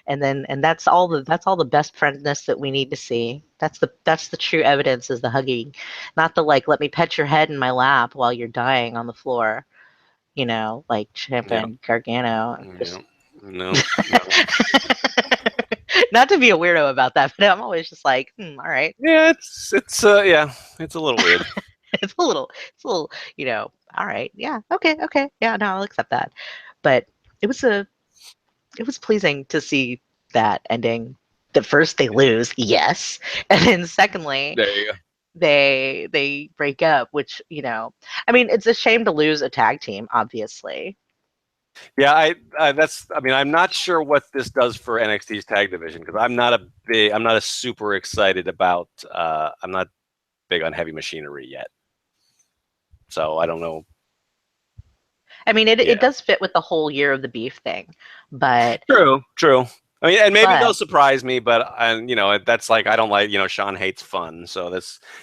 And that's all the best friendness that we need to see. That's the true evidence is the hugging, not the like let me pet your head in my lap while you're dying on the floor. Like Ciampa Yep. and Gargano. Just Yep. No, no. not to be a weirdo about that, but I'm always just like, all right. Yeah, it's yeah, it's a little weird. It's a little, all right, yeah, okay, yeah, no, I'll accept that. But it was a, it was pleasing to see that ending. That first they lose, yes, and then secondly There you go. they break up, which I mean, it's a shame to lose a tag team, obviously. Yeah, I mean, I'm not sure what this does for NXT's tag division because I'm not a super excited about. I'm not big on heavy machinery yet, so I don't know. I mean, it Yeah, does fit with the whole year of the beef thing, but true. I mean, and maybe they'll but surprise me, but that's like I don't like Sean hates fun, so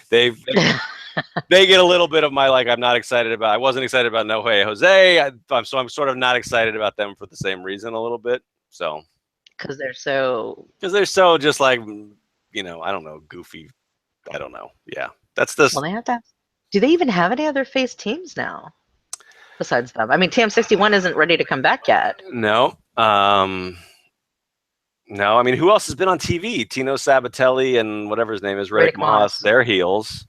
they get a little bit of my like I'm not excited about. I wasn't excited about No Way Jose, so I'm sort of not excited about them for the same reason a little bit. So because they're so because they're so just like I don't know, goofy. I don't know. Yeah, that's this. well, they have to. Do they even have any other face teams now besides them? I mean, TM61 isn't ready to come back yet. No. No, I mean, who else has been on TV? Tino Sabatelli and whatever his name is, Riddick Riddick Moss. Moss. They're heels.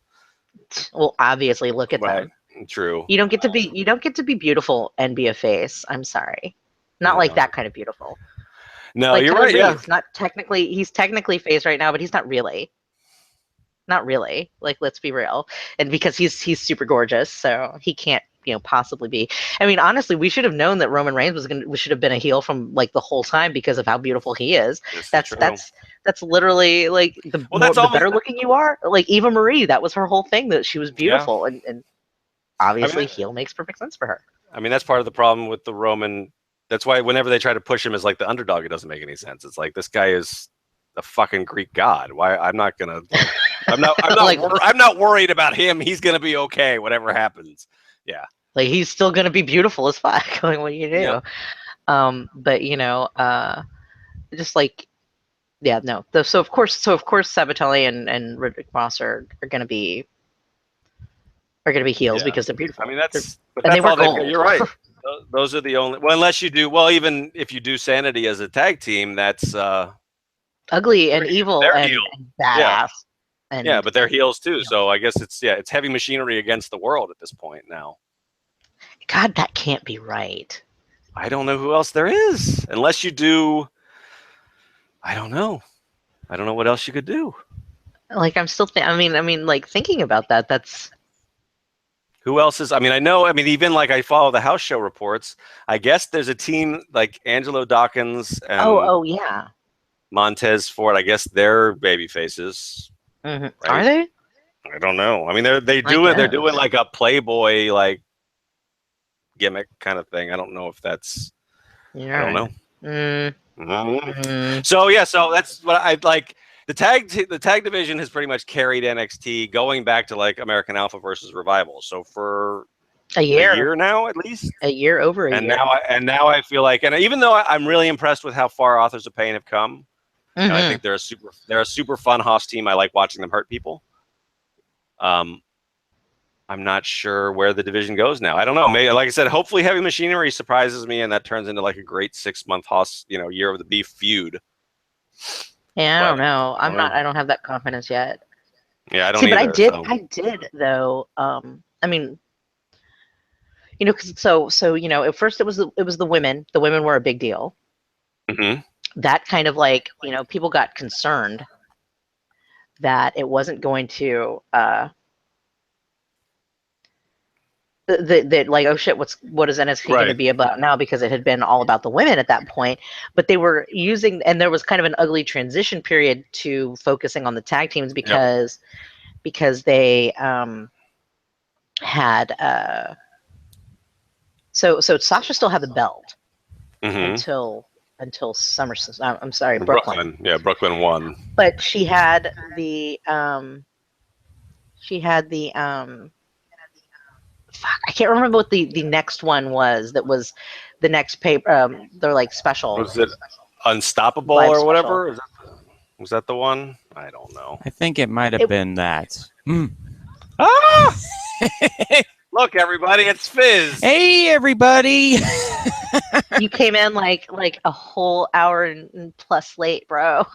Well, obviously, look at Right. them. True. You don't get to be beautiful and be a face. I'm sorry. Not like No. that kind of beautiful. No, Like you're Tyler right. Yeah. Breeze, not technically, he's technically face right now, but he's not really. Not really. Like, let's be real. And because he's super gorgeous, so he can't, possibly be. I mean, honestly, we should have known that Roman Reigns we should have been a heel from like the whole time because of how beautiful he is. This is That's true. that's literally like Well, that's the almost better looking you are. Like Eva Marie, that was her whole thing, that she was yeah. beautiful, and I obviously mean, heel makes perfect sense for her. I mean, that's part of the problem with the Roman. That's why whenever they try to push him as like the underdog, it doesn't make any sense. It's like this guy is a fucking Greek god. Why? I'm not gonna. I'm not. I'm not. Like, I'm not worried about him. He's gonna be okay, whatever happens. Yeah. like he's still gonna be beautiful as fuck. Like, what do you do? Yep. But just like, yeah, no. So of course Sabatelli and Riddick Moss are gonna be heels Yeah. because they're beautiful. I mean, that's and they were all they've got. gold. You're right. Those are the only. Well, unless you do. Well, even if you do Sanity as a tag team, that's Ugly and evil and badass. Yeah. And yeah, but they're heels too. So I guess it's heavy machinery against the world at this point now. God, that can't be right. I don't know who else there is, unless you do. I don't know. I don't know what else you could do. Like, I'm still. I mean, like thinking about that. That's who else is. I mean, I know. I mean, even like I follow the house show reports. I guess there's a team like Angelo Dawkins and oh yeah. Montez Ford. I guess they're baby faces. Mm-hmm. Right? Are they? I don't know. I mean, they're doing like a Playboy like gimmick kind of thing. I don't know if that's. Yeah. I don't know. Mm-hmm. So yeah, so that's what I like. The tag division has pretty much carried NXT going back to like American Alpha versus Revival. So for a year now, at least a year over a year. Now I feel like, and even though I'm really impressed with how far Authors of Pain have come, and I think they're a super fun Hoss team. I like watching them hurt people. I'm not sure where the division goes now. I don't know. Maybe, like I said, hopefully Heavy Machinery surprises me, and that turns into like a great 6-month Hoss, year of the beef feud. Yeah, I don't know. I don't have that confidence yet. Yeah, I don't. See, either, but I did though. I mean, because at first it was the women. The women were a big deal. Mm-hmm. That kind of like people got concerned that it wasn't going to that like, oh shit, what is NXT going to be about now, because it had been all about the women at that point. But they were using, and there was kind of an ugly transition period to focusing on the tag teams because they had so Sasha still had the belt until SummerSlam. I'm sorry, Brooklyn. Yeah, Brooklyn won. But she had the I can't remember what the next one was. That was the next paper. They're like special. Was it Unstoppable or whatever? Was that the one? I don't know. I think it might have been that. Ah! Look, everybody, it's Fizz. Hey, everybody. You came in like a whole hour and plus late, bro.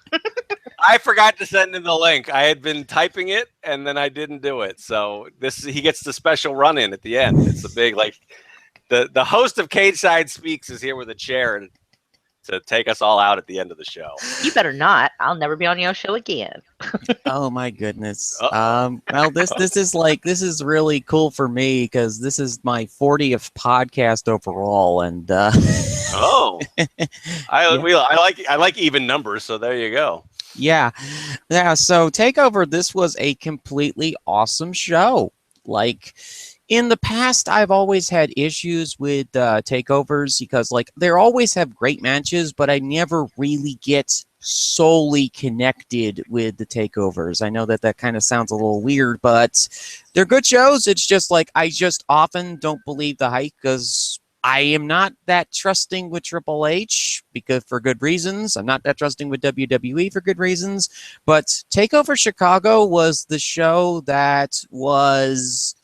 I forgot to send him the link. I had been typing it, and then I didn't do it. So he gets the special run-in at the end. It's the big, like, the host of Cage Side Speaks is here with a chair to take us all out at the end of the show. You better not. I'll never be on your show again. Oh my goodness. Well, this is really cool for me because this is my 40th podcast overall, and I like even numbers, so there you go. Yeah. So TakeOver, this was a completely awesome show. Like, in the past, I've always had issues with takeovers because, like, they always have great matches, but I never really get solely connected with the takeovers. I know that kind of sounds a little weird, but they're good shows. It's just like I just often don't believe the hype because I am not that trusting with Triple H because for good reasons. I'm not that trusting with WWE for good reasons. But TakeOver Chicago was the show that was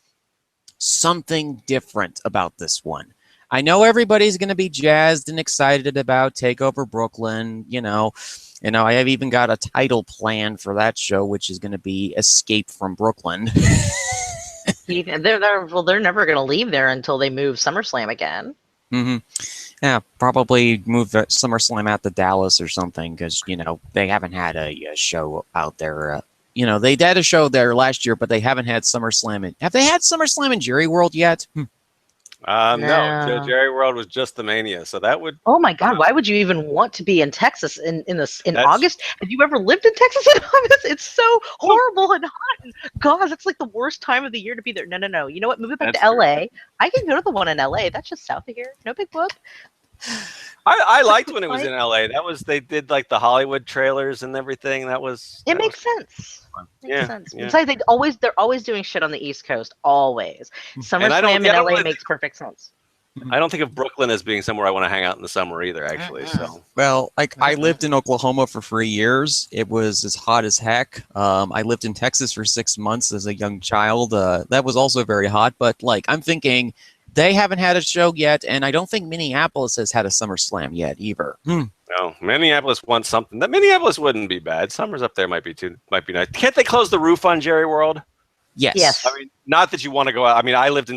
something different about this one. I know everybody's going to be jazzed and excited about TakeOver Brooklyn. You know, I have even got a title planned for that show, which is going to be Escape from Brooklyn. They're never going to leave there until they move SummerSlam again. Mm-hmm. Yeah, probably move SummerSlam out to Dallas or something because, they haven't had a show out there. They had a show there last year, but they haven't had SummerSlam. Have they had SummerSlam in Jerry World yet? No. Jerry World was just the Mania, so that would. Oh my God! Why would you even want to be in Texas in August? Have you ever lived in Texas in August? It's so horrible and hot. And God, it's like the worst time of the year to be there. No. You know what? Move it back to LA. I can go to the one in LA. That's just south of here. No big whoop. I liked when it was in LA. They did like the Hollywood trailers and everything. It makes sense. Makes sense. Yeah. Besides, they're always doing shit on the East Coast. Always. SummerSlam in LA makes perfect sense. I don't think of Brooklyn as being somewhere I want to hang out in the summer either, actually. So well, I lived in Oklahoma for 3 years. It was as hot as heck. I lived in Texas for 6 months as a young child. That was also very hot. But I'm thinking they haven't had a show yet, and I don't think Minneapolis has had a SummerSlam yet either. No, Minneapolis wants something. That Minneapolis wouldn't be bad. Summers up there might be nice. Can't they close the roof on Jerry World? Yes. I mean, not that you want to go out. I mean, I lived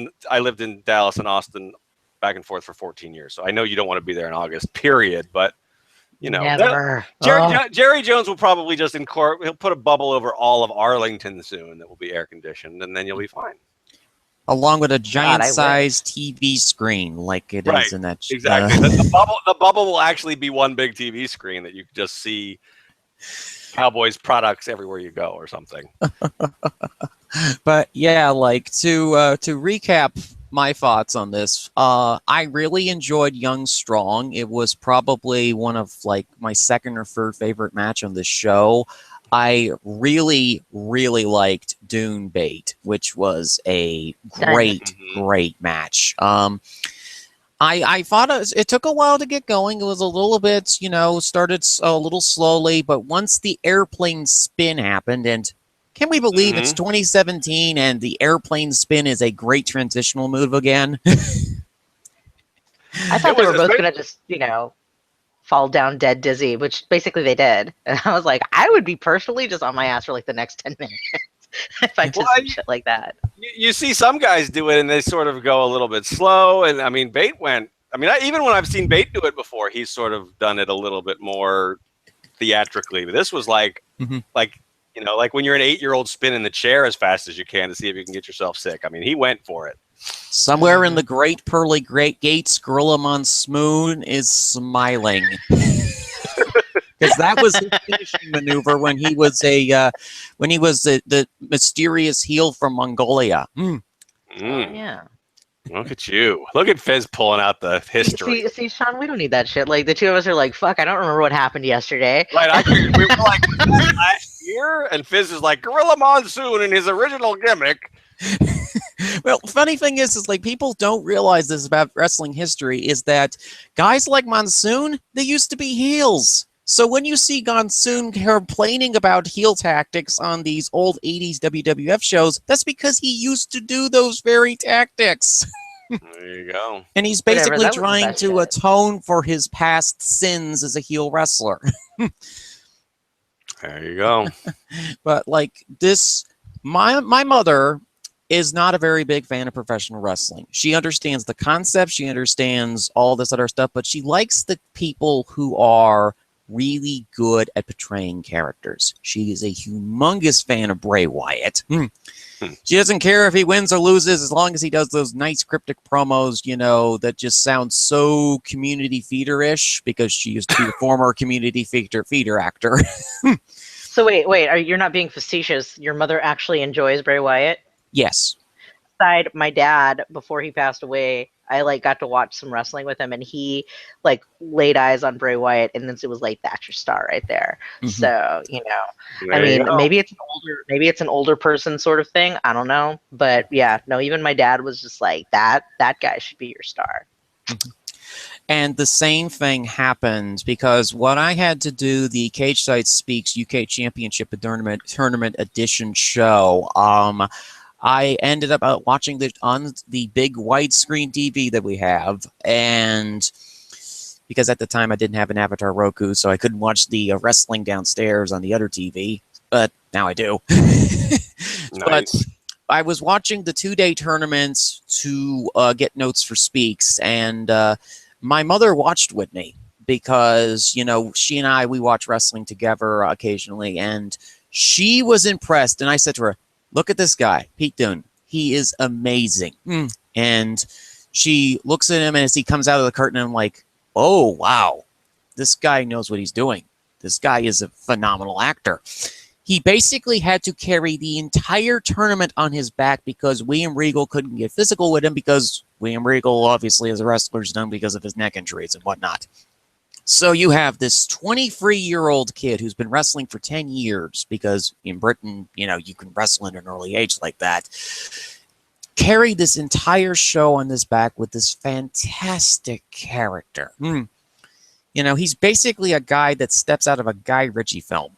in Dallas and Austin back and forth for 14 years, so I know you don't want to be there in August. Period. But never. Jerry Jones will probably just he'll put a bubble over all of Arlington soon that will be air conditioned, and then you'll be fine. Along with a giant-sized TV screen, like it is in that. Exactly. The bubble will actually be one big TV screen that you can just see Cowboys products everywhere you go, or something. But yeah, to recap my thoughts on this, I really enjoyed Young Strong. It was probably one of my second or third favorite match on this show. I really, really liked Dune Bait, which was a great match. I thought it took a while to get going. It was a little bit, started a little slowly, but once the airplane spin happened, and can we believe it's 2017 and the airplane spin is a great transitional move again? I thought they were both going to just, fall down dead dizzy, which basically they did. And I was like, I would be personally just on my ass for the next 10 minutes if I did some shit like that. You see some guys do it and they sort of go a little bit slow. And I mean, Bait even when I've seen Bait do it before, he's sort of done it a little bit more theatrically. But this was like when you're an 8-year-old spinning the chair as fast as you can to see if you can get yourself sick. I mean, he went for it. Somewhere in the Great Pearly Great Gates, Gorilla Monsoon is smiling. Because that was his finishing maneuver when he was the mysterious heel from Mongolia. Yeah. Look at you. Look at Fizz pulling out the history. See, Sean, we don't need that shit. The two of us are like, fuck, I don't remember what happened yesterday. Right, we were like, last year? And Fizz is like, Gorilla Monsoon in his original gimmick. Well, funny thing is people don't realize this about wrestling history, is that guys like Monsoon, they used to be heels. So when you see Monsoon complaining about heel tactics on these old 80s WWF shows, that's because he used to do those very tactics. There you go. And he's basically trying to atone for his past sins as a heel wrestler. There you go. But like this, my mother is not a very big fan of professional wrestling. She understands the concept, she understands all this other stuff, but she likes the people who are really good at portraying characters. She is a humongous fan of Bray Wyatt. She doesn't care if he wins or loses as long as he does those nice cryptic promos, you know, that just sound so community feeder-ish because she used to be a former community feeder actor. So wait, you're not being facetious. Your mother actually enjoys Bray Wyatt? Yes. Aside, my dad, before he passed away, I like got to watch some wrestling with him, and he like laid eyes on Bray Wyatt, and then it was like, that's your star right there. So There you go. maybe it's an older person sort of thing. I don't know, but yeah, no, even my dad was just like, that guy should be your star. And the same thing happened because when I had to do the Cage Side Speaks UK Championship Tournament Edition show, I ended up watching on the big widescreen TV that we have, and because at the time I didn't have an Avatar Roku, so I couldn't watch the wrestling downstairs on the other TV, but now I do. Nice. But I was watching the 2-day tournaments to get notes for Speaks, and my mother watched with me because, you know, she and we watch wrestling together occasionally, and she was impressed, and I said to her, look at this guy, Pete Dunne. He is amazing. And she looks at him, and as he comes out of the curtain, I'm like, oh, wow. This guy knows what he's doing. This guy is a phenomenal actor. He basically had to carry the entire tournament on his back because William Regal couldn't get physical with him because William Regal, obviously, as a wrestler, is known because of his neck injuries and whatnot. So you have this 23-year-old kid who's been wrestling for 10 years because in Britain, you know, you can wrestle at an early age like that. Carry this entire show on his back with this fantastic character. You know, he's basically a guy that steps out of a Guy Ritchie film.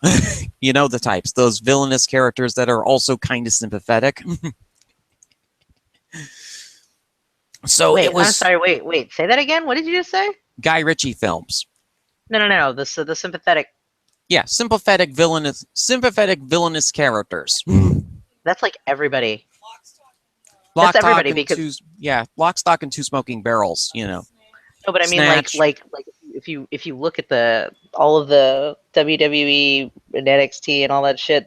You know the types, those villainous characters that are also kind of sympathetic. So wait, it was... I'm sorry, wait. Say that again? What did you just say? Guy Ritchie films. No. The sympathetic. Yeah, sympathetic villainous characters. That's like everybody. Lock, That's everybody Stock, because Lock, Stock, and Two Smoking Barrels. You know. no, but I mean, Snatch. like if you look at all of the WWE and NXT and all that shit,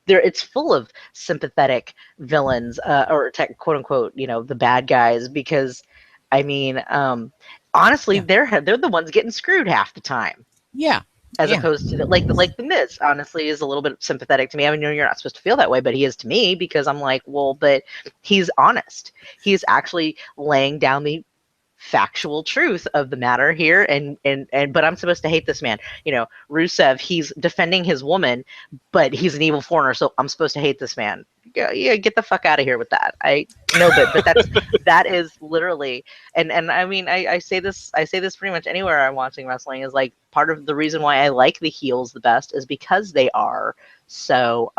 it's full of sympathetic villains, or quote unquote, you know, the bad guys. Because, I mean, honestly, they're the ones getting screwed half the time. Yeah. As opposed to like the Miz, honestly, is a little bit sympathetic to me. I mean, you're not supposed to feel that way, but he is to me because I'm like, well, but he's honest. He's actually laying down the factual truth of the matter here, and but I'm supposed to hate this man. You know, Rusev, he's defending his woman, but he's an evil foreigner, so I'm supposed to hate this man. Yeah, get the fuck out of here with that. That is literally, and I mean, I say this pretty much anywhere I'm watching wrestling, is like part of the reason why I like the heels the best is because they are so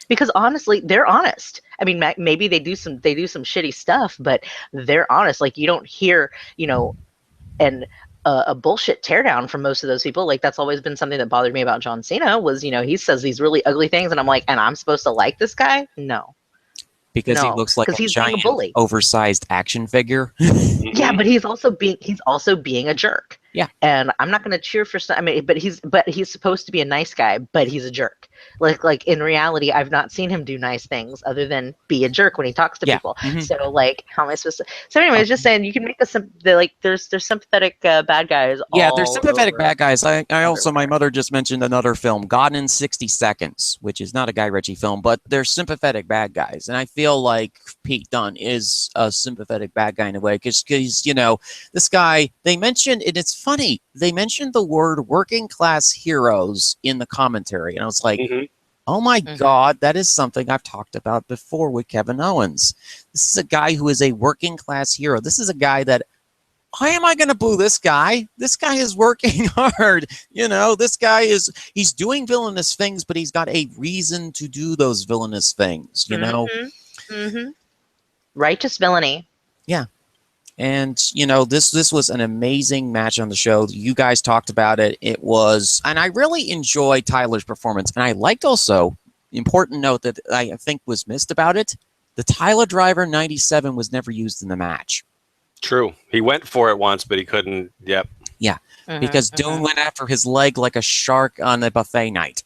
because honestly, they're honest. I mean, maybe they do some shitty stuff, but they're honest. Like, you don't hear, you know, a bullshit teardown from most of those people. Like, that's always been something that bothered me about John Cena was, you know, he says these really ugly things, and I'm like, and I'm supposed to like this guy? No. Because he looks like a giant, oversized action figure. Yeah, but he's also being a jerk. Yeah, and I'm not going to cheer for. I mean, but he's supposed to be a nice guy, but he's a jerk. Like in reality, I've not seen him do nice things other than be a jerk when he talks to people. So like, how am I supposed to? So anyway, I was just saying, you can make there's sympathetic bad guys. Yeah, there's sympathetic bad guys. I also, my mother just mentioned another film, Gone in 60 Seconds, which is not a Guy Ritchie film, but they're sympathetic bad guys, and I feel like Pete Dunne is a sympathetic bad guy in a way because you know, this guy, they mentioned, and it's funny, they mentioned the word working class heroes in the commentary, and I was like, oh my God, that is something I've talked about before with Kevin Owens. This is a guy who is a working class hero. This is a guy that, why am I going to boo this guy? This guy is working hard. You know, this guy he's doing villainous things, but he's got a reason to do those villainous things, you know? Righteous villainy. Yeah. And this was an amazing match on the show. You guys talked about it. It was, and I really enjoyed Tyler's performance. And I liked also, important note that I think was missed about it, the Tyler Driver 97 was never used in the match. True. He went for it once, but he couldn't. Yep. Yeah, because Doone went after his leg like a shark on a buffet night.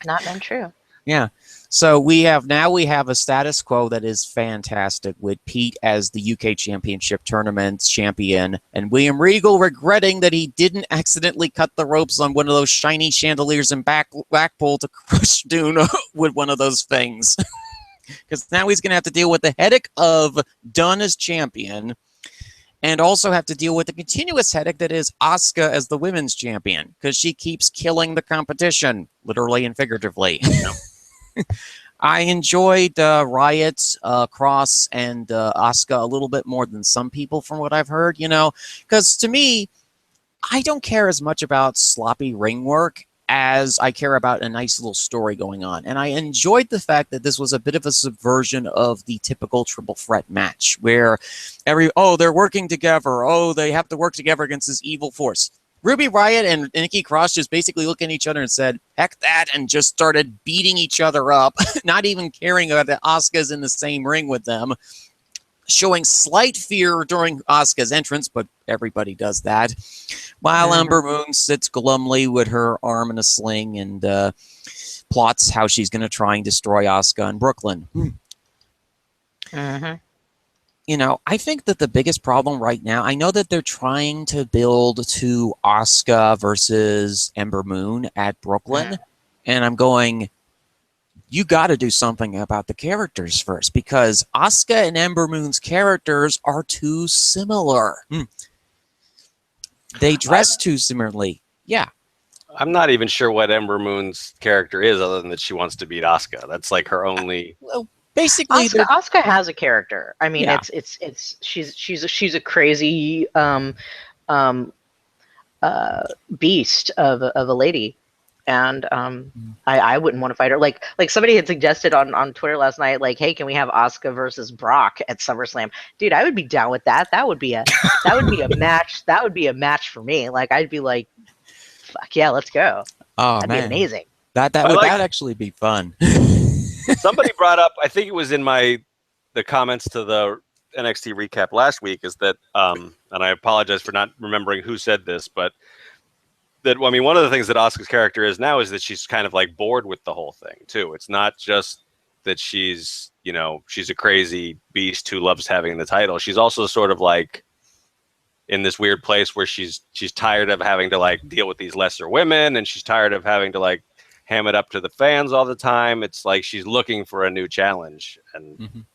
Not untrue. Yeah. So we have a status quo that is fantastic with Pete as the UK Championship Tournament champion and William Regal regretting that he didn't accidentally cut the ropes on one of those shiny chandeliers in Blackpool to crush Doone with one of those things. Because now he's going to have to deal with the headache of Dunn as champion and also have to deal with the continuous headache that is Asuka as the women's champion because she keeps killing the competition, literally and figuratively. I enjoyed Riot, Cross, and Asuka a little bit more than some people from what I've heard, because to me, I don't care as much about sloppy ring work as I care about a nice little story going on. And I enjoyed the fact that this was a bit of a subversion of the typical triple threat match where they're working together. They have to work together against this evil force. Ruby Riott and Nikki Cross just basically looked at each other and said, heck that, and just started beating each other up, not even caring about that Asuka's in the same ring with them, showing slight fear during Asuka's entrance, but everybody does that, while Ember Moon sits glumly with her arm in a sling and plots how she's going to try and destroy Asuka in Brooklyn. I think that the biggest problem right now, I know that they're trying to build to Asuka versus Ember Moon at Brooklyn, and I'm going, you got to do something about the characters first, because Asuka and Ember Moon's characters are too similar. They dress too similarly. Yeah. I'm not even sure what Ember Moon's character is other than that she wants to beat Asuka. That's like her only... Basically, Asuka has a character. I mean, yeah. she's a crazy beast of a lady, and I wouldn't want to fight her. Like somebody had suggested on Twitter last night, like, hey, can we have Asuka versus Brock at SummerSlam? Dude, I would be down with that. That would be a match. That would be a match for me. Like, I'd be like, fuck yeah, let's go. Oh, That'd man. be amazing. That'd actually be fun. Somebody brought up, I think it was in the comments to the NXT recap last week, is that, and I apologize for not remembering who said this, but that, I mean, one of the things that Asuka's character is now is that she's kind of like bored with the whole thing too. It's not just that she's a crazy beast who loves having the title. She's also sort of like in this weird place where she's tired of having to like deal with these lesser women, and she's tired of having to like ham it up to the fans all the time. It's like she's looking for a new challenge. And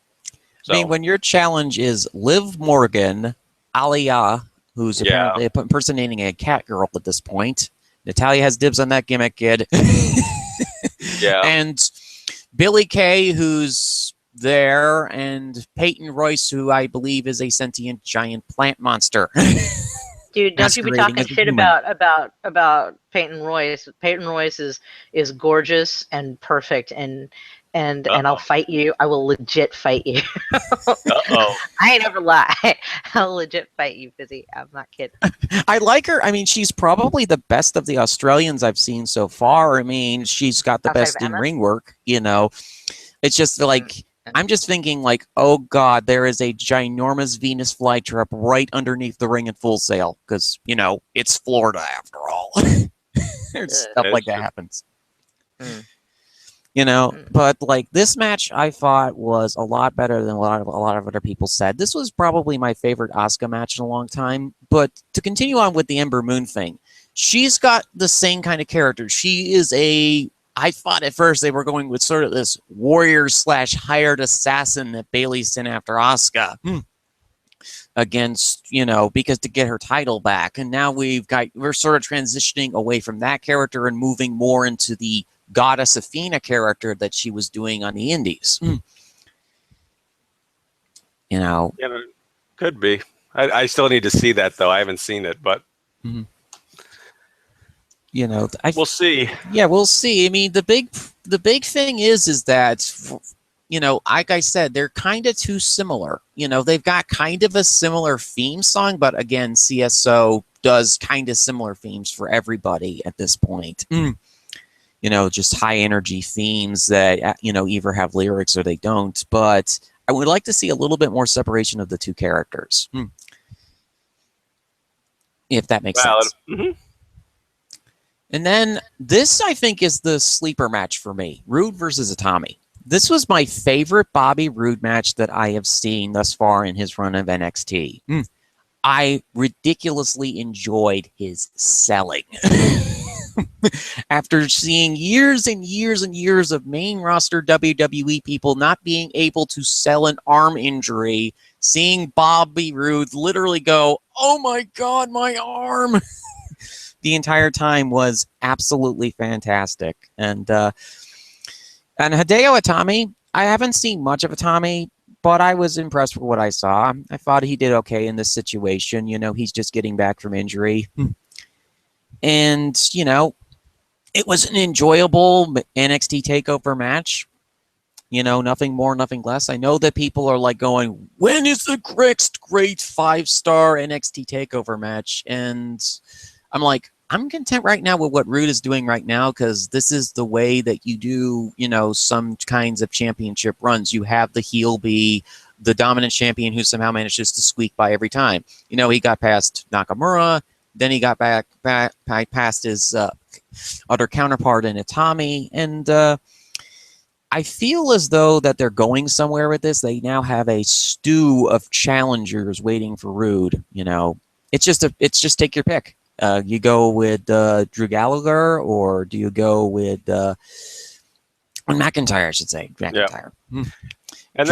so, I mean, when your challenge is Liv Morgan, Aliyah, who's apparently impersonating a cat girl at this point. Natalia has dibs on that gimmick, kid. And Billie Kay, who's there, and Peyton Royce, who I believe is a sentient giant plant monster. Dude, don't you be talking shit about Peyton Royce. Peyton Royce is gorgeous and perfect, and I'll fight you. I will legit fight you. I ain't ever lie. I'll legit fight you, Fizzy. I'm not kidding. I like her. I mean, she's probably the best of the Australians I've seen so far. I mean, she's got the best in-ring work, It's just like... I'm just thinking like, oh God, there is a ginormous Venus flytrap right underneath the ring in Full Sail because, it's Florida after all. Stuff like that happens. But like this match I thought was a lot better than a lot of other people said. This was probably my favorite Asuka match in a long time. But to continue on with the Ember Moon thing, she's got the same kind of character. She is I thought at first they were going with sort of this warrior/hired assassin that Bayley sent after Asuka against, because to get her title back. And now we're sort of transitioning away from that character and moving more into the Goddess Athena character that she was doing on the Indies. Could be. I still need to see that though. I haven't seen it, but. We'll see. Yeah, we'll see. I mean, the big thing is that, you know, like I said, they're kind of too similar. You know, they've got kind of a similar theme song, but again, CSO does kind of similar themes for everybody at this point. You know, just high energy themes that, you know, either have lyrics or they don't. But I would like to see a little bit more separation of the two characters. If that makes sense. And then this, I think, is the sleeper match for me. Roode versus Itami. This was my favorite Bobby Roode match that I have seen thus far in his run of NXT. I ridiculously enjoyed his selling. After seeing years and years and years of main roster WWE people not being able to sell an arm injury, seeing Bobby Roode literally go, "Oh my God, my arm!" the entire time was absolutely fantastic. And Hideo Itami, I haven't seen much of Itami, but I was impressed with what I saw. I thought he did okay in this situation. You know, he's just getting back from injury. And, you know, it was an enjoyable NXT TakeOver match. You know, nothing more, nothing less. I know that people are like going, when is the next great 5-star NXT TakeOver match? And I'm like, I'm content right now with what Roode is doing right now, because this is the way that you do, you know, some kinds of championship runs. You have the heel be the dominant champion who somehow manages to squeak by every time. You know, he got past Nakamura, then he got back past his other counterpart in Itami, and I feel as though that they're going somewhere with this. They now have a stew of challengers waiting for Roode. You know, it's just take your pick. You go with Drew Gallagher, or do you go with McIntyre? I should say McIntyre. And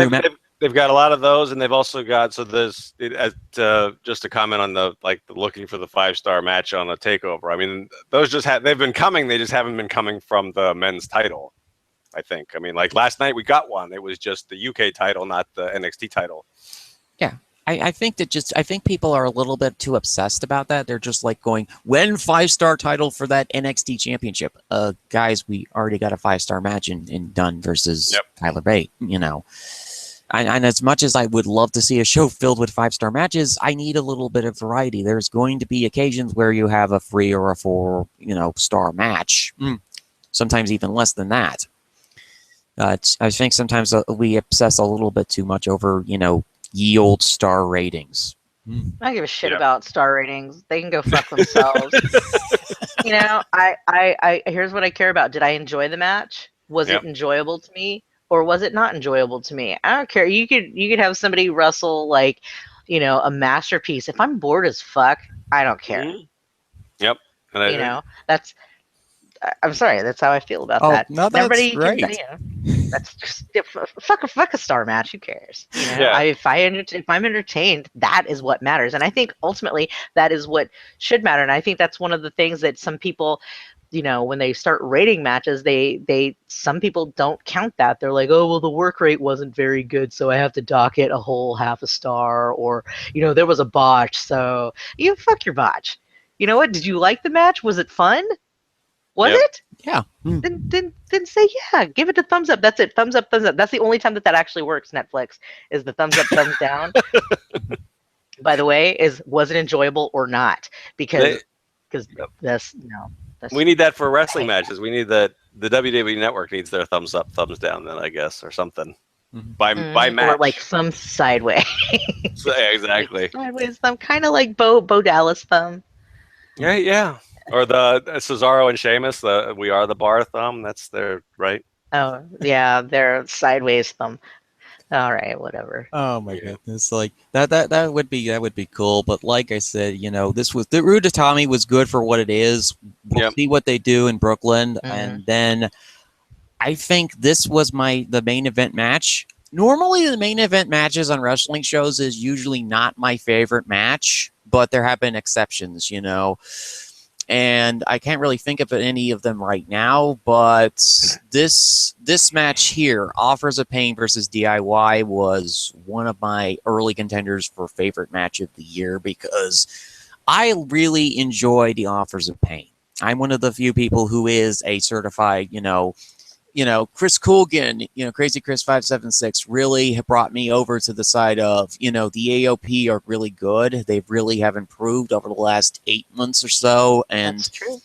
they've got a lot of those, and they've also got just to comment on the looking for the 5-star match on a takeover. I mean, those they've been coming. They just haven't been coming from the men's title. I think. I mean, like last night we got one. It was just the UK title, not the NXT title. Yeah. I think people are a little bit too obsessed about that. They're just like going, when 5-star title for that NXT championship? Guys, we already got a 5-star match in Dunn versus Tyler Bate, you know. And as much as I would love to see a show filled with 5-star matches, I need a little bit of variety. There's going to be occasions where you have a 3 or a 4, you know, star match. Sometimes even less than that. I think sometimes we obsess a little bit too much over, you know, ye old star ratings. I don't give a shit about star ratings. They can go fuck themselves. You know, I here's what I care about. Did I enjoy the match? Was it enjoyable to me, or was it not enjoyable to me? I don't care. You could have somebody wrestle like, you know, a masterpiece. If I'm bored as fuck, I don't care. Yep. And you know, I'm sorry. That's how I feel about that. No, that's Everybody great. Can, you know, that's just fuck a star match. Who cares? You know, if I'm entertained, that is what matters. And I think ultimately that is what should matter. And I think that's one of the things that some people, you know, when they start rating matches, some people don't count that. They're like, oh, well, the work rate wasn't very good, so I have to dock it a whole half a star, or, you know, there was a botch, so you fuck your botch. You know what? Did you like the match? Was it fun? Was it? Yeah. Then say yeah. Give it a thumbs up. That's it. Thumbs up, thumbs up. That's the only time that actually works, Netflix, is the thumbs up, thumbs down. By the way, was it enjoyable or not? Because that's we need that for wrestling matches. We need the WWE Network needs their thumbs up, thumbs down, then I guess, or something. By match. Or like some sideways. Exactly. Sideways thumb, kind of like Bo Dallas thumb. Yeah. Or the Cesaro and Sheamus, the We Are the Bar thumb. That's their right. Oh yeah, their sideways thumb. All right, whatever. Oh my goodness, like that would be cool. But like I said, you know, the Roode Itami was good for what it is. We'll see what they do in Brooklyn, and then I think this was the main event match. Normally, the main event matches on wrestling shows is usually not my favorite match, but there have been exceptions, you know. And I can't really think of any of them right now, but this match here, Offers of Pain versus DIY, was one of my early contenders for favorite match of the year, because I really enjoy the Offers of Pain. I'm one of the few people who is a certified, you know, Chris Coolgan, Crazy Chris 576 really brought me over to the side of, the AOP are really good. They really have improved over the last 8 months or so. And That's true.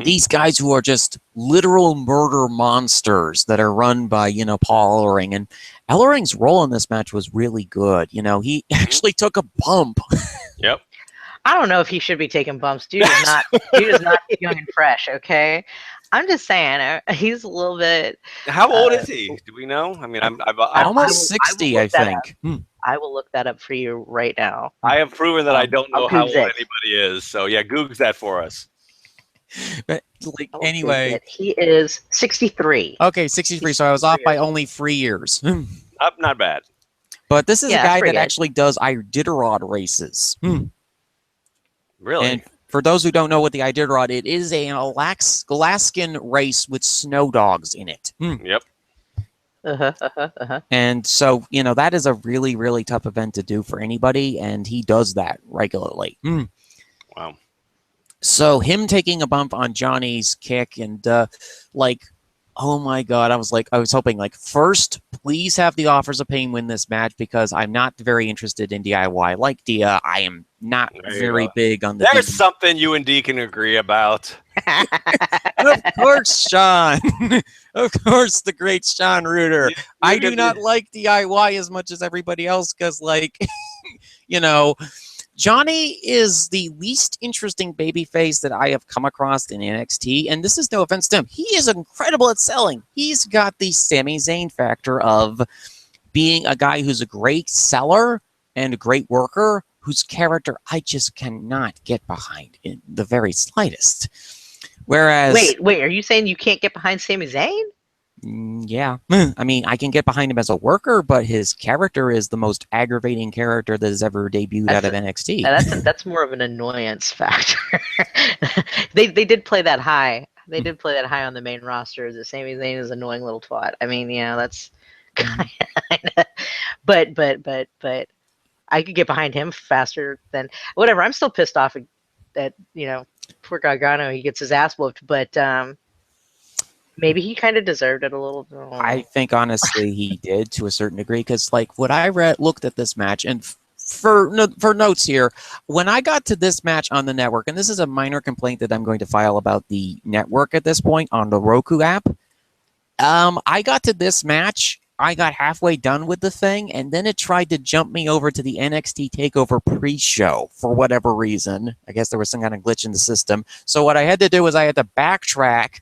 these guys who are just literal murder monsters that are run by, Paul Ellering. And Ellering's role in this match was really good. He actually took a bump. Yep. I don't know if he should be taking bumps. Dude is not young and fresh, okay? I'm just saying, he's a little bit. How old is he? Do we know? I mean, I'm almost 60, I think. I will look that up for you right now. I have proven that I don't know how old Googs anybody is. So yeah, Googs that for us. But anyway, he is 63. Okay, 63. So I was off by only 3 years. Not bad. But this is a guy that good. actually does Iditarod races. Really? And for those who don't know what the Iditarod, it is an Alaskan race with snow dogs in it. Yep. And so, that is a really, really tough event to do for anybody, and he does that regularly. Wow. So him taking a bump on Johnny's kick and oh my God, I was hoping first, please have the Authors of Pain win this match because I'm not very interested in DIY. Like Dea, I am not very big on the. There's something you and Dee can agree about. Of course, Sean. Of course, the great Sean Reuter. I do not like DIY as much as everybody else because, Johnny is the least interesting babyface that I have come across in NXT, and this is no offense to him. He is incredible at selling. He's got the Sami Zayn factor of being a guy who's a great seller and a great worker, whose character I just cannot get behind in the very slightest. Whereas... Wait, are you saying you can't get behind Sami Zayn? Yeah. I mean, I can get behind him as a worker, but his character is the most aggravating character that has ever debuted out of NXT. That's more of an annoyance factor. They did play that high. They did play that high on the main roster. That Sami Zayn is an annoying little twat. I mean, that's kind of. But I could get behind him faster than whatever. I'm still pissed off at poor Gargano. He gets his ass whooped, but maybe he kind of deserved it a little bit. I think honestly he did to a certain degree because what I looked at this match and for notes here, when I got to this match on the network, and this is a minor complaint that I'm going to file about the network at this point on the Roku app. I got to this match. I got halfway done with the thing, and then it tried to jump me over to the NXT TakeOver pre-show for whatever reason. I guess there was some kind of glitch in the system. So what I had to do was I had to backtrack,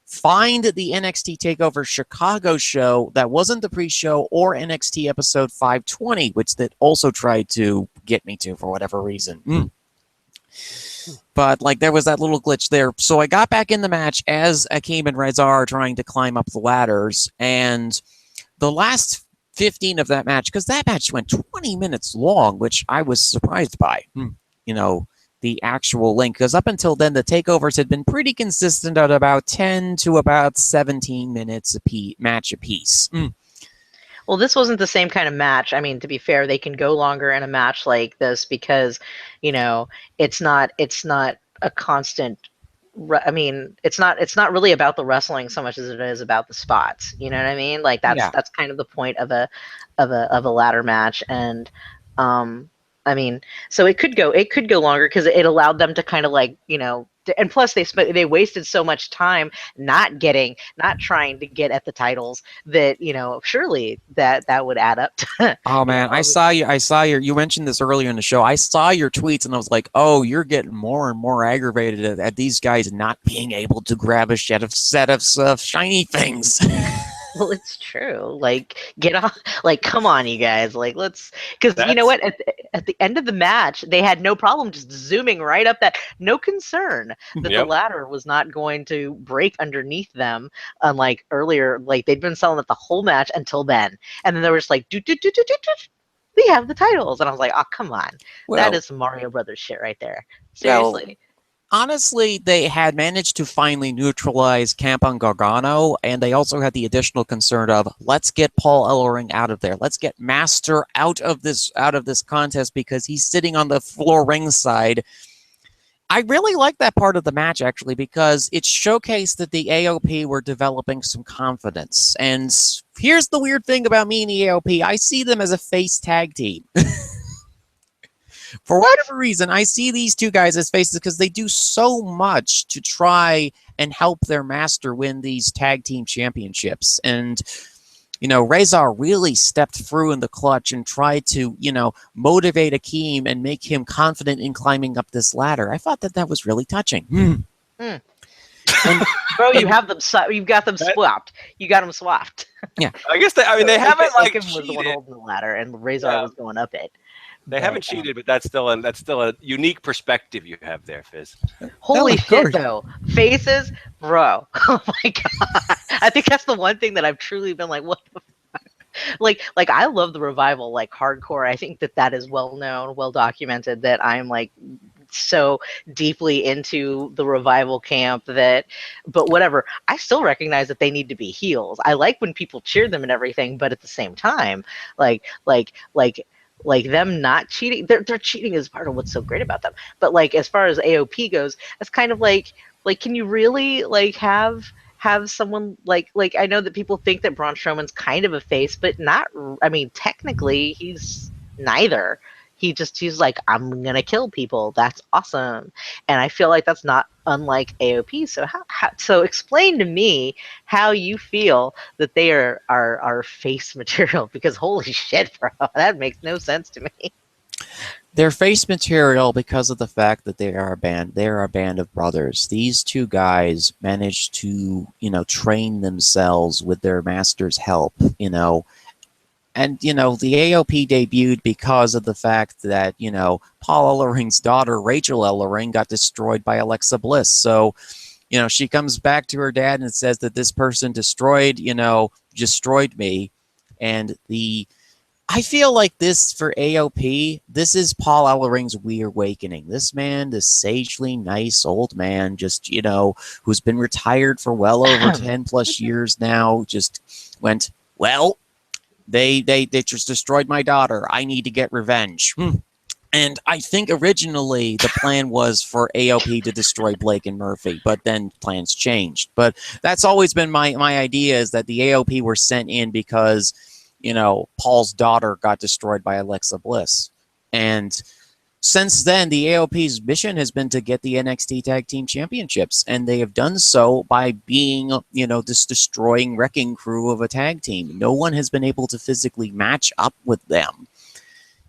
find the NXT TakeOver Chicago show that wasn't the pre-show or NXT episode 520, which that also tried to get me to for whatever reason. But there was that little glitch there. So I got back in the match as Akeem and Reza are trying to climb up the ladders, and the last 15 of that match, because that match went 20 minutes long, which I was surprised by. The actual length, because up until then the takeovers had been pretty consistent at about 10 to about 17 minutes match apiece. Well, this wasn't the same kind of match. I mean, to be fair, they can go longer in a match like this because it's not a constant. I mean, it's not really about the wrestling so much as it is about the spots. You know what I mean? That's kind of the point of a ladder match, and I mean, so it could go longer because it allowed them to kind of and plus they wasted so much time not trying to get at the titles that surely that would add up to, oh man, I saw you mentioned this earlier in the show. I saw your tweets and I was like, oh, you're getting more and more aggravated at these guys not being able to grab a set of shiny things. Well, it's true. Get off. Come on, you guys. Let's. Because you know what? At the end of the match, they had no problem just zooming right up that. No concern that the ladder was not going to break underneath them. Unlike earlier, they'd been selling it the whole match until then, and then there was do. We have the titles, and I was like, oh, come on. That is some Mario Brothers shit right there. Seriously. Well, honestly, they had managed to finally neutralize Ciampa and Gargano, and they also had the additional concern of let's get Paul Ellering out of there. Let's get Master out of this contest because he's sitting on the floor ringside. I really like that part of the match, actually, because it showcased that the AOP were developing some confidence. And here's the weird thing about me and the AOP. I see them as a face tag team. For whatever reason, I see these two guys as faces because they do so much to try and help their master win these tag team championships. And, you know, Razor really stepped through in the clutch and tried to, you know, motivate Akeem and make him confident in climbing up this ladder. I thought that was really touching. And, bro, you have them. You've got them swapped. You got them swapped. Yeah, I guess they haven't like Akeem was the one holding the ladder, and Razor was going up it. They haven't cheated, but that's still a unique perspective you have there, Fizz. Holy shit, though. Faces, bro. Oh my god. I think that's the one thing that I've truly been like, what the fuck? Like I love the Revival, like hardcore. I think that is well known, well documented, that I'm like so deeply into the Revival camp but whatever. I still recognize that they need to be heels. I like when people cheer them and everything, but at the same time, like them not cheating, they're cheating is part of what's so great about them. But like as far as AOP goes, it's kind of like can you really like have someone like I know that people think that Braun Strowman's kind of a face, but not. I mean, technically he's neither. He's like, I'm gonna kill people. That's awesome, and I feel like that's not unlike AOP. So so explain to me how you feel that they are face material, because holy shit, bro, that makes no sense to me. They're face material because of the fact that they are a band. They are a band of brothers. These two guys managed to, you know, train themselves with their master's help, you know. And, you know, the AOP debuted because of the fact that, you know, Paul Ellering's daughter, Rachel Ellering, got destroyed by Alexa Bliss. So, you know, she comes back to her dad and says that this person destroyed me. And I feel like this, for AOP, this is Paul Ellering's reawakening. This man, this sagely nice old man, just, you know, who's been retired for well over 10 plus years now, just went, well, they just destroyed my daughter. I need to get revenge. And I think originally the plan was for AOP to destroy Blake and Murphy, but then plans changed. But that's always been my idea, is that the AOP were sent in because, you know, Paul's daughter got destroyed by Alexa Bliss. And since then, the AOP's mission has been to get the NXT Tag Team Championships, and they have done so by being, you know, this destroying wrecking crew of a tag team. No one has been able to physically match up with them,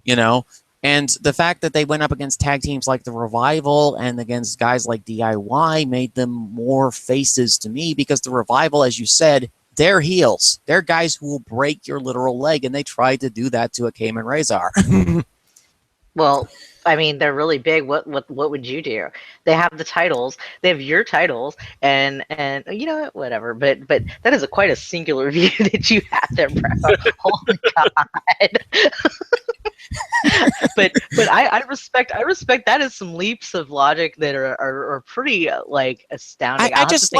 you know. And the fact that they went up against tag teams like the Revival and against guys like DIY made them more faces to me, because the Revival, as you said, they're heels. They're guys who will break your literal leg, and they tried to do that to Akeem and Razor. Well, I mean, they're really big. What would you do? They have the titles. They have your titles, and you know what, whatever. But that is quite a singular view that you have there, bro. Holy god. but I respect that is some leaps of logic that are pretty like astounding. I just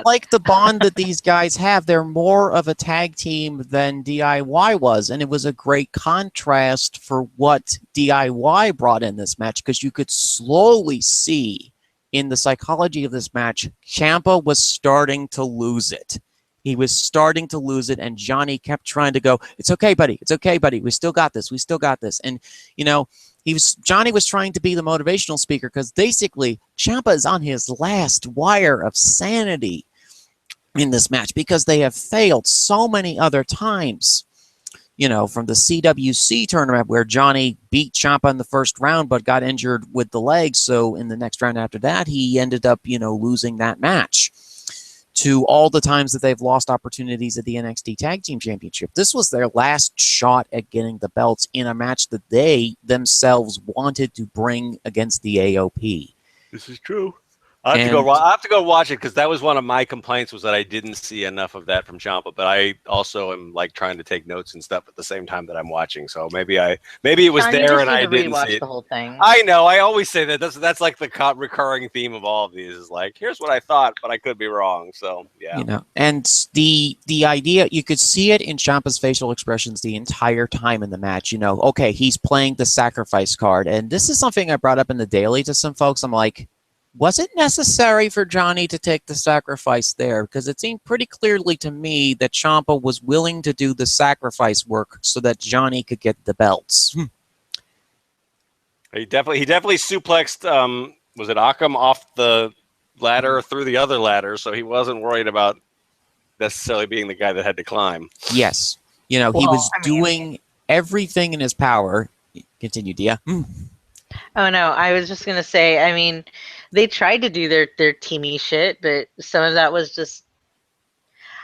like the bond that these guys have. They're more of a tag team than DIY was, and it was a great contrast for what DIY brought in this match, because you could slowly see in the psychology of this match, Ciampa was starting to lose it. He was starting to lose it, and Johnny kept trying to go, it's okay, buddy. It's okay, buddy. We still got this. We still got this. And, you know, Johnny was trying to be the motivational speaker, because basically Ciampa is on his last wire of sanity in this match, because they have failed so many other times. You know, from the CWC tournament where Johnny beat Ciampa in the first round but got injured with the leg, so in the next round after that, he ended up, you know, losing that match, to all the times that they've lost opportunities at the NXT Tag Team Championship. This was their last shot at getting the belts in a match that they themselves wanted to bring against the AOP. This is true. I have to go watch it, because that was one of my complaints, was that I didn't see enough of that from Ciampa. But I also am like trying to take notes and stuff at the same time that I'm watching. So maybe it was there and I didn't see it. The whole thing. I know. I always say that. That's like the recurring theme of all of these, is like, here's what I thought, but I could be wrong. So yeah. You know, and the idea, you could see it in Ciampa's facial expressions the entire time in the match. You know, okay, he's playing the sacrifice card, and this is something I brought up in the daily to some folks. I'm like, was it necessary for Johnny to take the sacrifice there? Because it seemed pretty clearly to me that Ciampa was willing to do the sacrifice work so that Johnny could get the belts. He definitely suplexed was it Akam off the ladder through the other ladder, so he wasn't worried about necessarily being the guy that had to climb. Yes. You know, he was doing everything in his power. Continue, Dea. Oh no, I was just gonna say, I mean, they tried to do their teamy shit, but some of that was just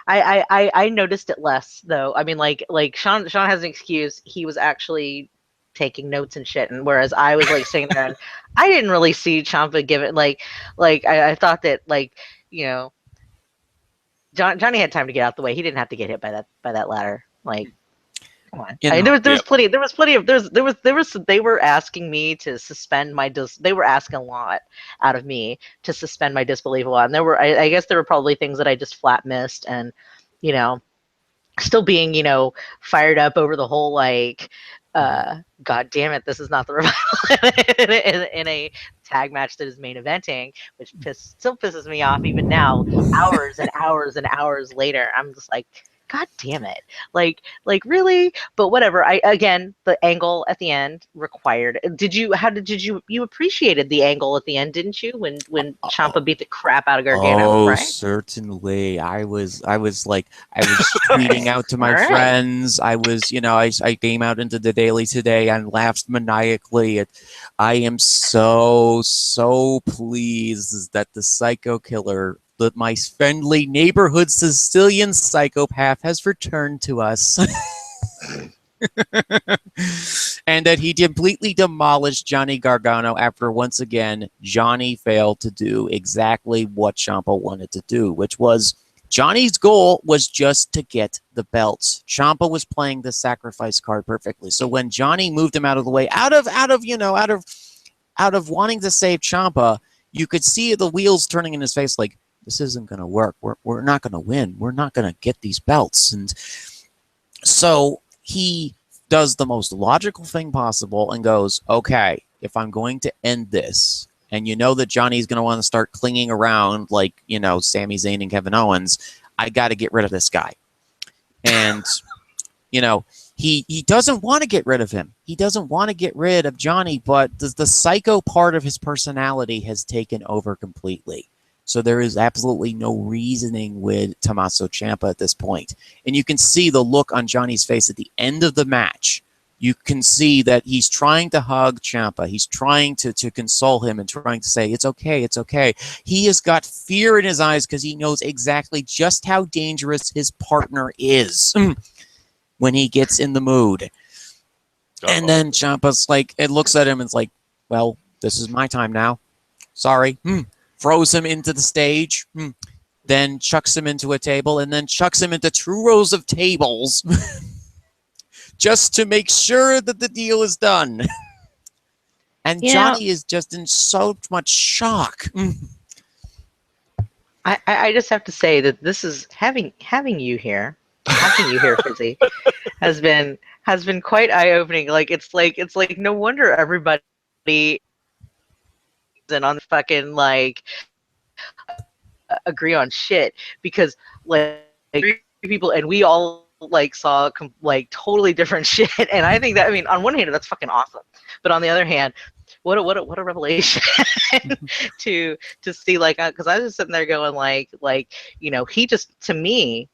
I noticed it less though. I mean, like Sean has an excuse. He was actually taking notes and shit, and whereas I was like sitting there and I didn't really see Ciampa give it like I thought that like, you know, Johnny had time to get out the way. He didn't have to get hit by that ladder. Like, come on. I mean, there was plenty of they were asking me to suspend my they were asking a lot out of me to suspend my disbelief a lot. And there were I guess there were probably things that I just flat missed, and you know, still being, you know, fired up over the whole like God damn it, this is not the revival in a tag match that is main eventing, which still pisses me off even now, hours and hours and hours later. I'm just like, God damn it. Like really? But whatever. Again, the angle at the end required. You appreciated the angle at the end, didn't you? When Ciampa beat the crap out of Gargano, right? Certainly. I was tweeting out to my friends. I was, you know, I came out into the daily today and laughed maniacally. I am so pleased that the Psycho Killer, that my friendly neighborhood Sicilian psychopath, has returned to us. And that he completely demolished Johnny Gargano after, once again, Johnny failed to do exactly what Ciampa wanted to do, which was Johnny's goal was just to get the belts. Ciampa was playing the sacrifice card perfectly. So when Johnny moved him out of the way, out of wanting to save Ciampa, you could see the wheels turning in his face like, this isn't going to work. We're not going to win. We're not going to get these belts. And so he does the most logical thing possible and goes, okay, if I'm going to end this, and you know that Johnny's going to want to start clinging around like, you know, Sami Zayn and Kevin Owens, I got to get rid of this guy. And, you know, he doesn't want to get rid of him. He doesn't want to get rid of Johnny, but the psycho part of his personality has taken over completely. So there is absolutely no reasoning with Tommaso Ciampa at this point. And you can see the look on Johnny's face at the end of the match. You can see that he's trying to hug Ciampa. He's trying to console him and trying to say, it's okay, it's okay. He has got fear in his eyes because he knows exactly just how dangerous his partner is when he gets in the mood. And then Ciampa's like, it looks at him and it's like, well, this is my time now. Sorry. Throws him into the stage, then chucks him into a table, and then chucks him into 2 rows of tables just to make sure that the deal is done. And Johnny is just in so much shock. I just have to say that this is having you here, Fizzy, has been quite eye-opening. Like it's like no wonder everybody and on fucking like agree on shit, because like people and we all like saw like totally different shit, and I think that, I mean, on one hand that's fucking awesome, but on the other hand, what a revelation to see, like, because I was just sitting there going like you know, he just, to me,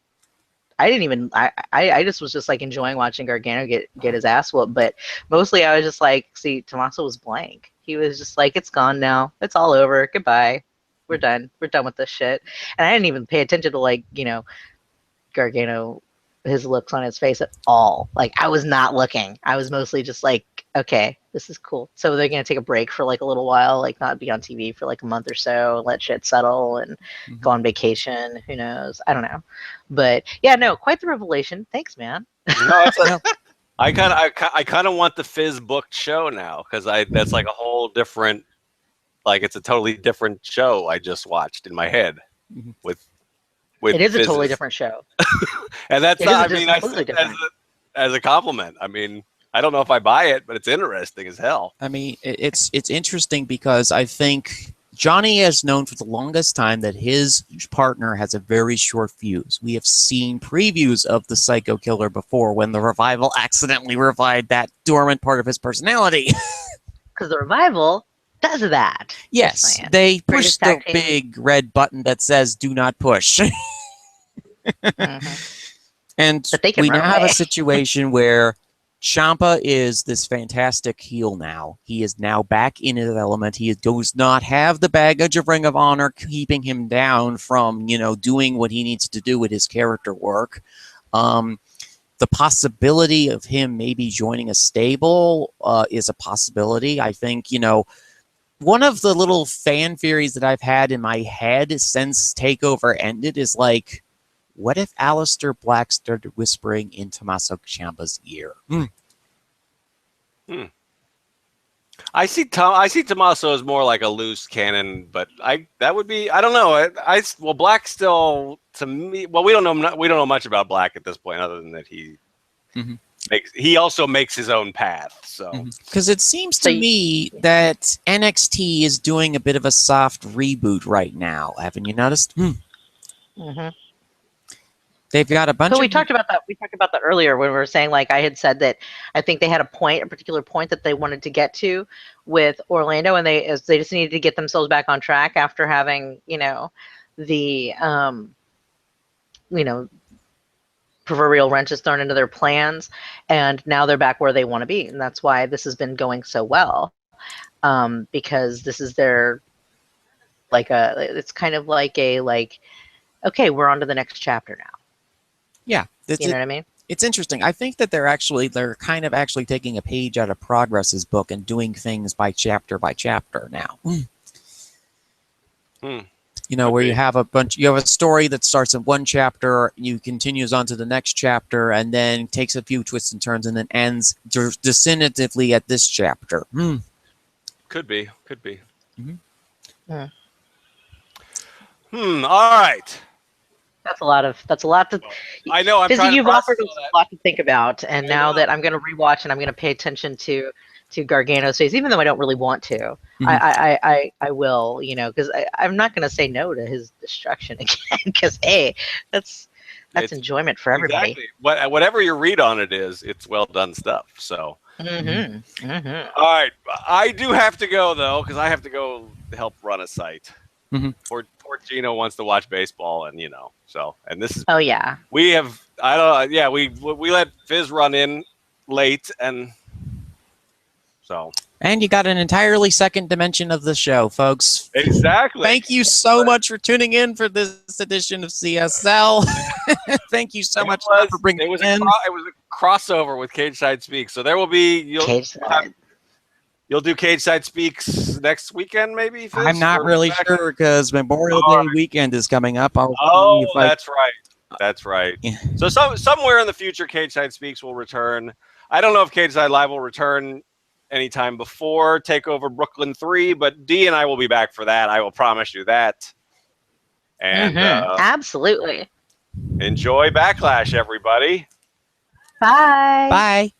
I didn't even I just was just like enjoying watching Gargano get his ass whooped, but mostly I was just like, see, Tommaso was blank. He was just like, it's gone now. It's all over. Goodbye. We're done. We're done with this shit. And I didn't even pay attention to, like, you know, Gargano, his looks on his face at all. Like, I was not looking. I was mostly just like, okay, this is cool. So they're going to take a break for like a little while, like not be on TV for like a month or so, let shit settle and go on vacation. Who knows? I don't know. But yeah, no, quite the revelation. Thanks, man. No, I kind of want the Fizz booked show now, because that's like a whole different, like, it's a totally different show I just watched in my head with it is Fizz's. A totally different show. And that's not, I mean, I totally said as a compliment. I mean, I don't know if I buy it, but it's interesting as hell. I mean, it's interesting because I think Johnny has known for the longest time that his partner has a very short fuse. We have seen previews of the Psycho Killer before when the Revival accidentally revived that dormant part of his personality. Because the Revival does that. Yes, they push Greatest the tag team. big red button that says "Do not push." And But they can we run now have away. a situation where Ciampa is this fantastic heel now. He is now back in his element. He does not have the baggage of Ring of Honor keeping him down from, doing what he needs to do with his character work. The possibility of him maybe joining a stable is a possibility. I think, one of the little fan theories that I've had in my head since TakeOver ended is like, what if Aleister Black started whispering in Tommaso Ciampa's ear? I see Tommaso as more like a loose cannon, but that would be, I don't know. Well, Black still, to me, well, we don't know much about Black at this point, other than that he also makes his own path. So because it seems to me that NXT is doing a bit of a soft reboot right now. Haven't you noticed? They've got a bunch of... We talked about that. We talked about that earlier when we were saying, like, I had said that I think they had a particular point that they wanted to get to with Orlando, and they just needed to get themselves back on track after having, the proverbial wrenches thrown into their plans, and now they're back where they want to be, and that's why this has been going so well, because this is their it's kind of like okay, we're on to the next chapter now. Yeah, you know what I mean? It's interesting. I think that they're kind of actually taking a page out of Progress's book and doing things by chapter now. Where you have a story that starts in one chapter, you continues on to the next chapter, and then takes a few twists and turns, and then ends definitively at this chapter. Could be. Yeah. All right. That's a lot to. I know. I'm trying you've to offered us a lot to think about, and now that I'm going to rewatch and I'm going to pay attention to Gargano's face, even though I don't really want to. I will, because I'm not going to say no to his destruction again. Because hey, that's enjoyment for everybody. Exactly. Whatever your read on it is, it's well done stuff. So. All right, I do have to go though, because I have to go help run a site. Poor Gino wants to watch baseball, and so, and this is. Oh yeah. We have. I don't. Yeah, we let Fizz run in late, and so. And you got an entirely second dimension of the show, folks. Exactly. Thank you so much for tuning in for this edition of CSL. Thank you so much for bringing it in. It was a crossover with Cage Side Speaks, so there will be. You'll do Cage Side Speaks next weekend, maybe? Fizz, I'm not really sure because Memorial Day weekend is coming up. That's right. That's right. Yeah. So somewhere in the future, Cage Side Speaks will return. I don't know if Cage Side Live will return anytime before TakeOver Brooklyn 3, but Dee and I will be back for that. I will promise you that. And absolutely. Enjoy Backlash, everybody. Bye. Bye.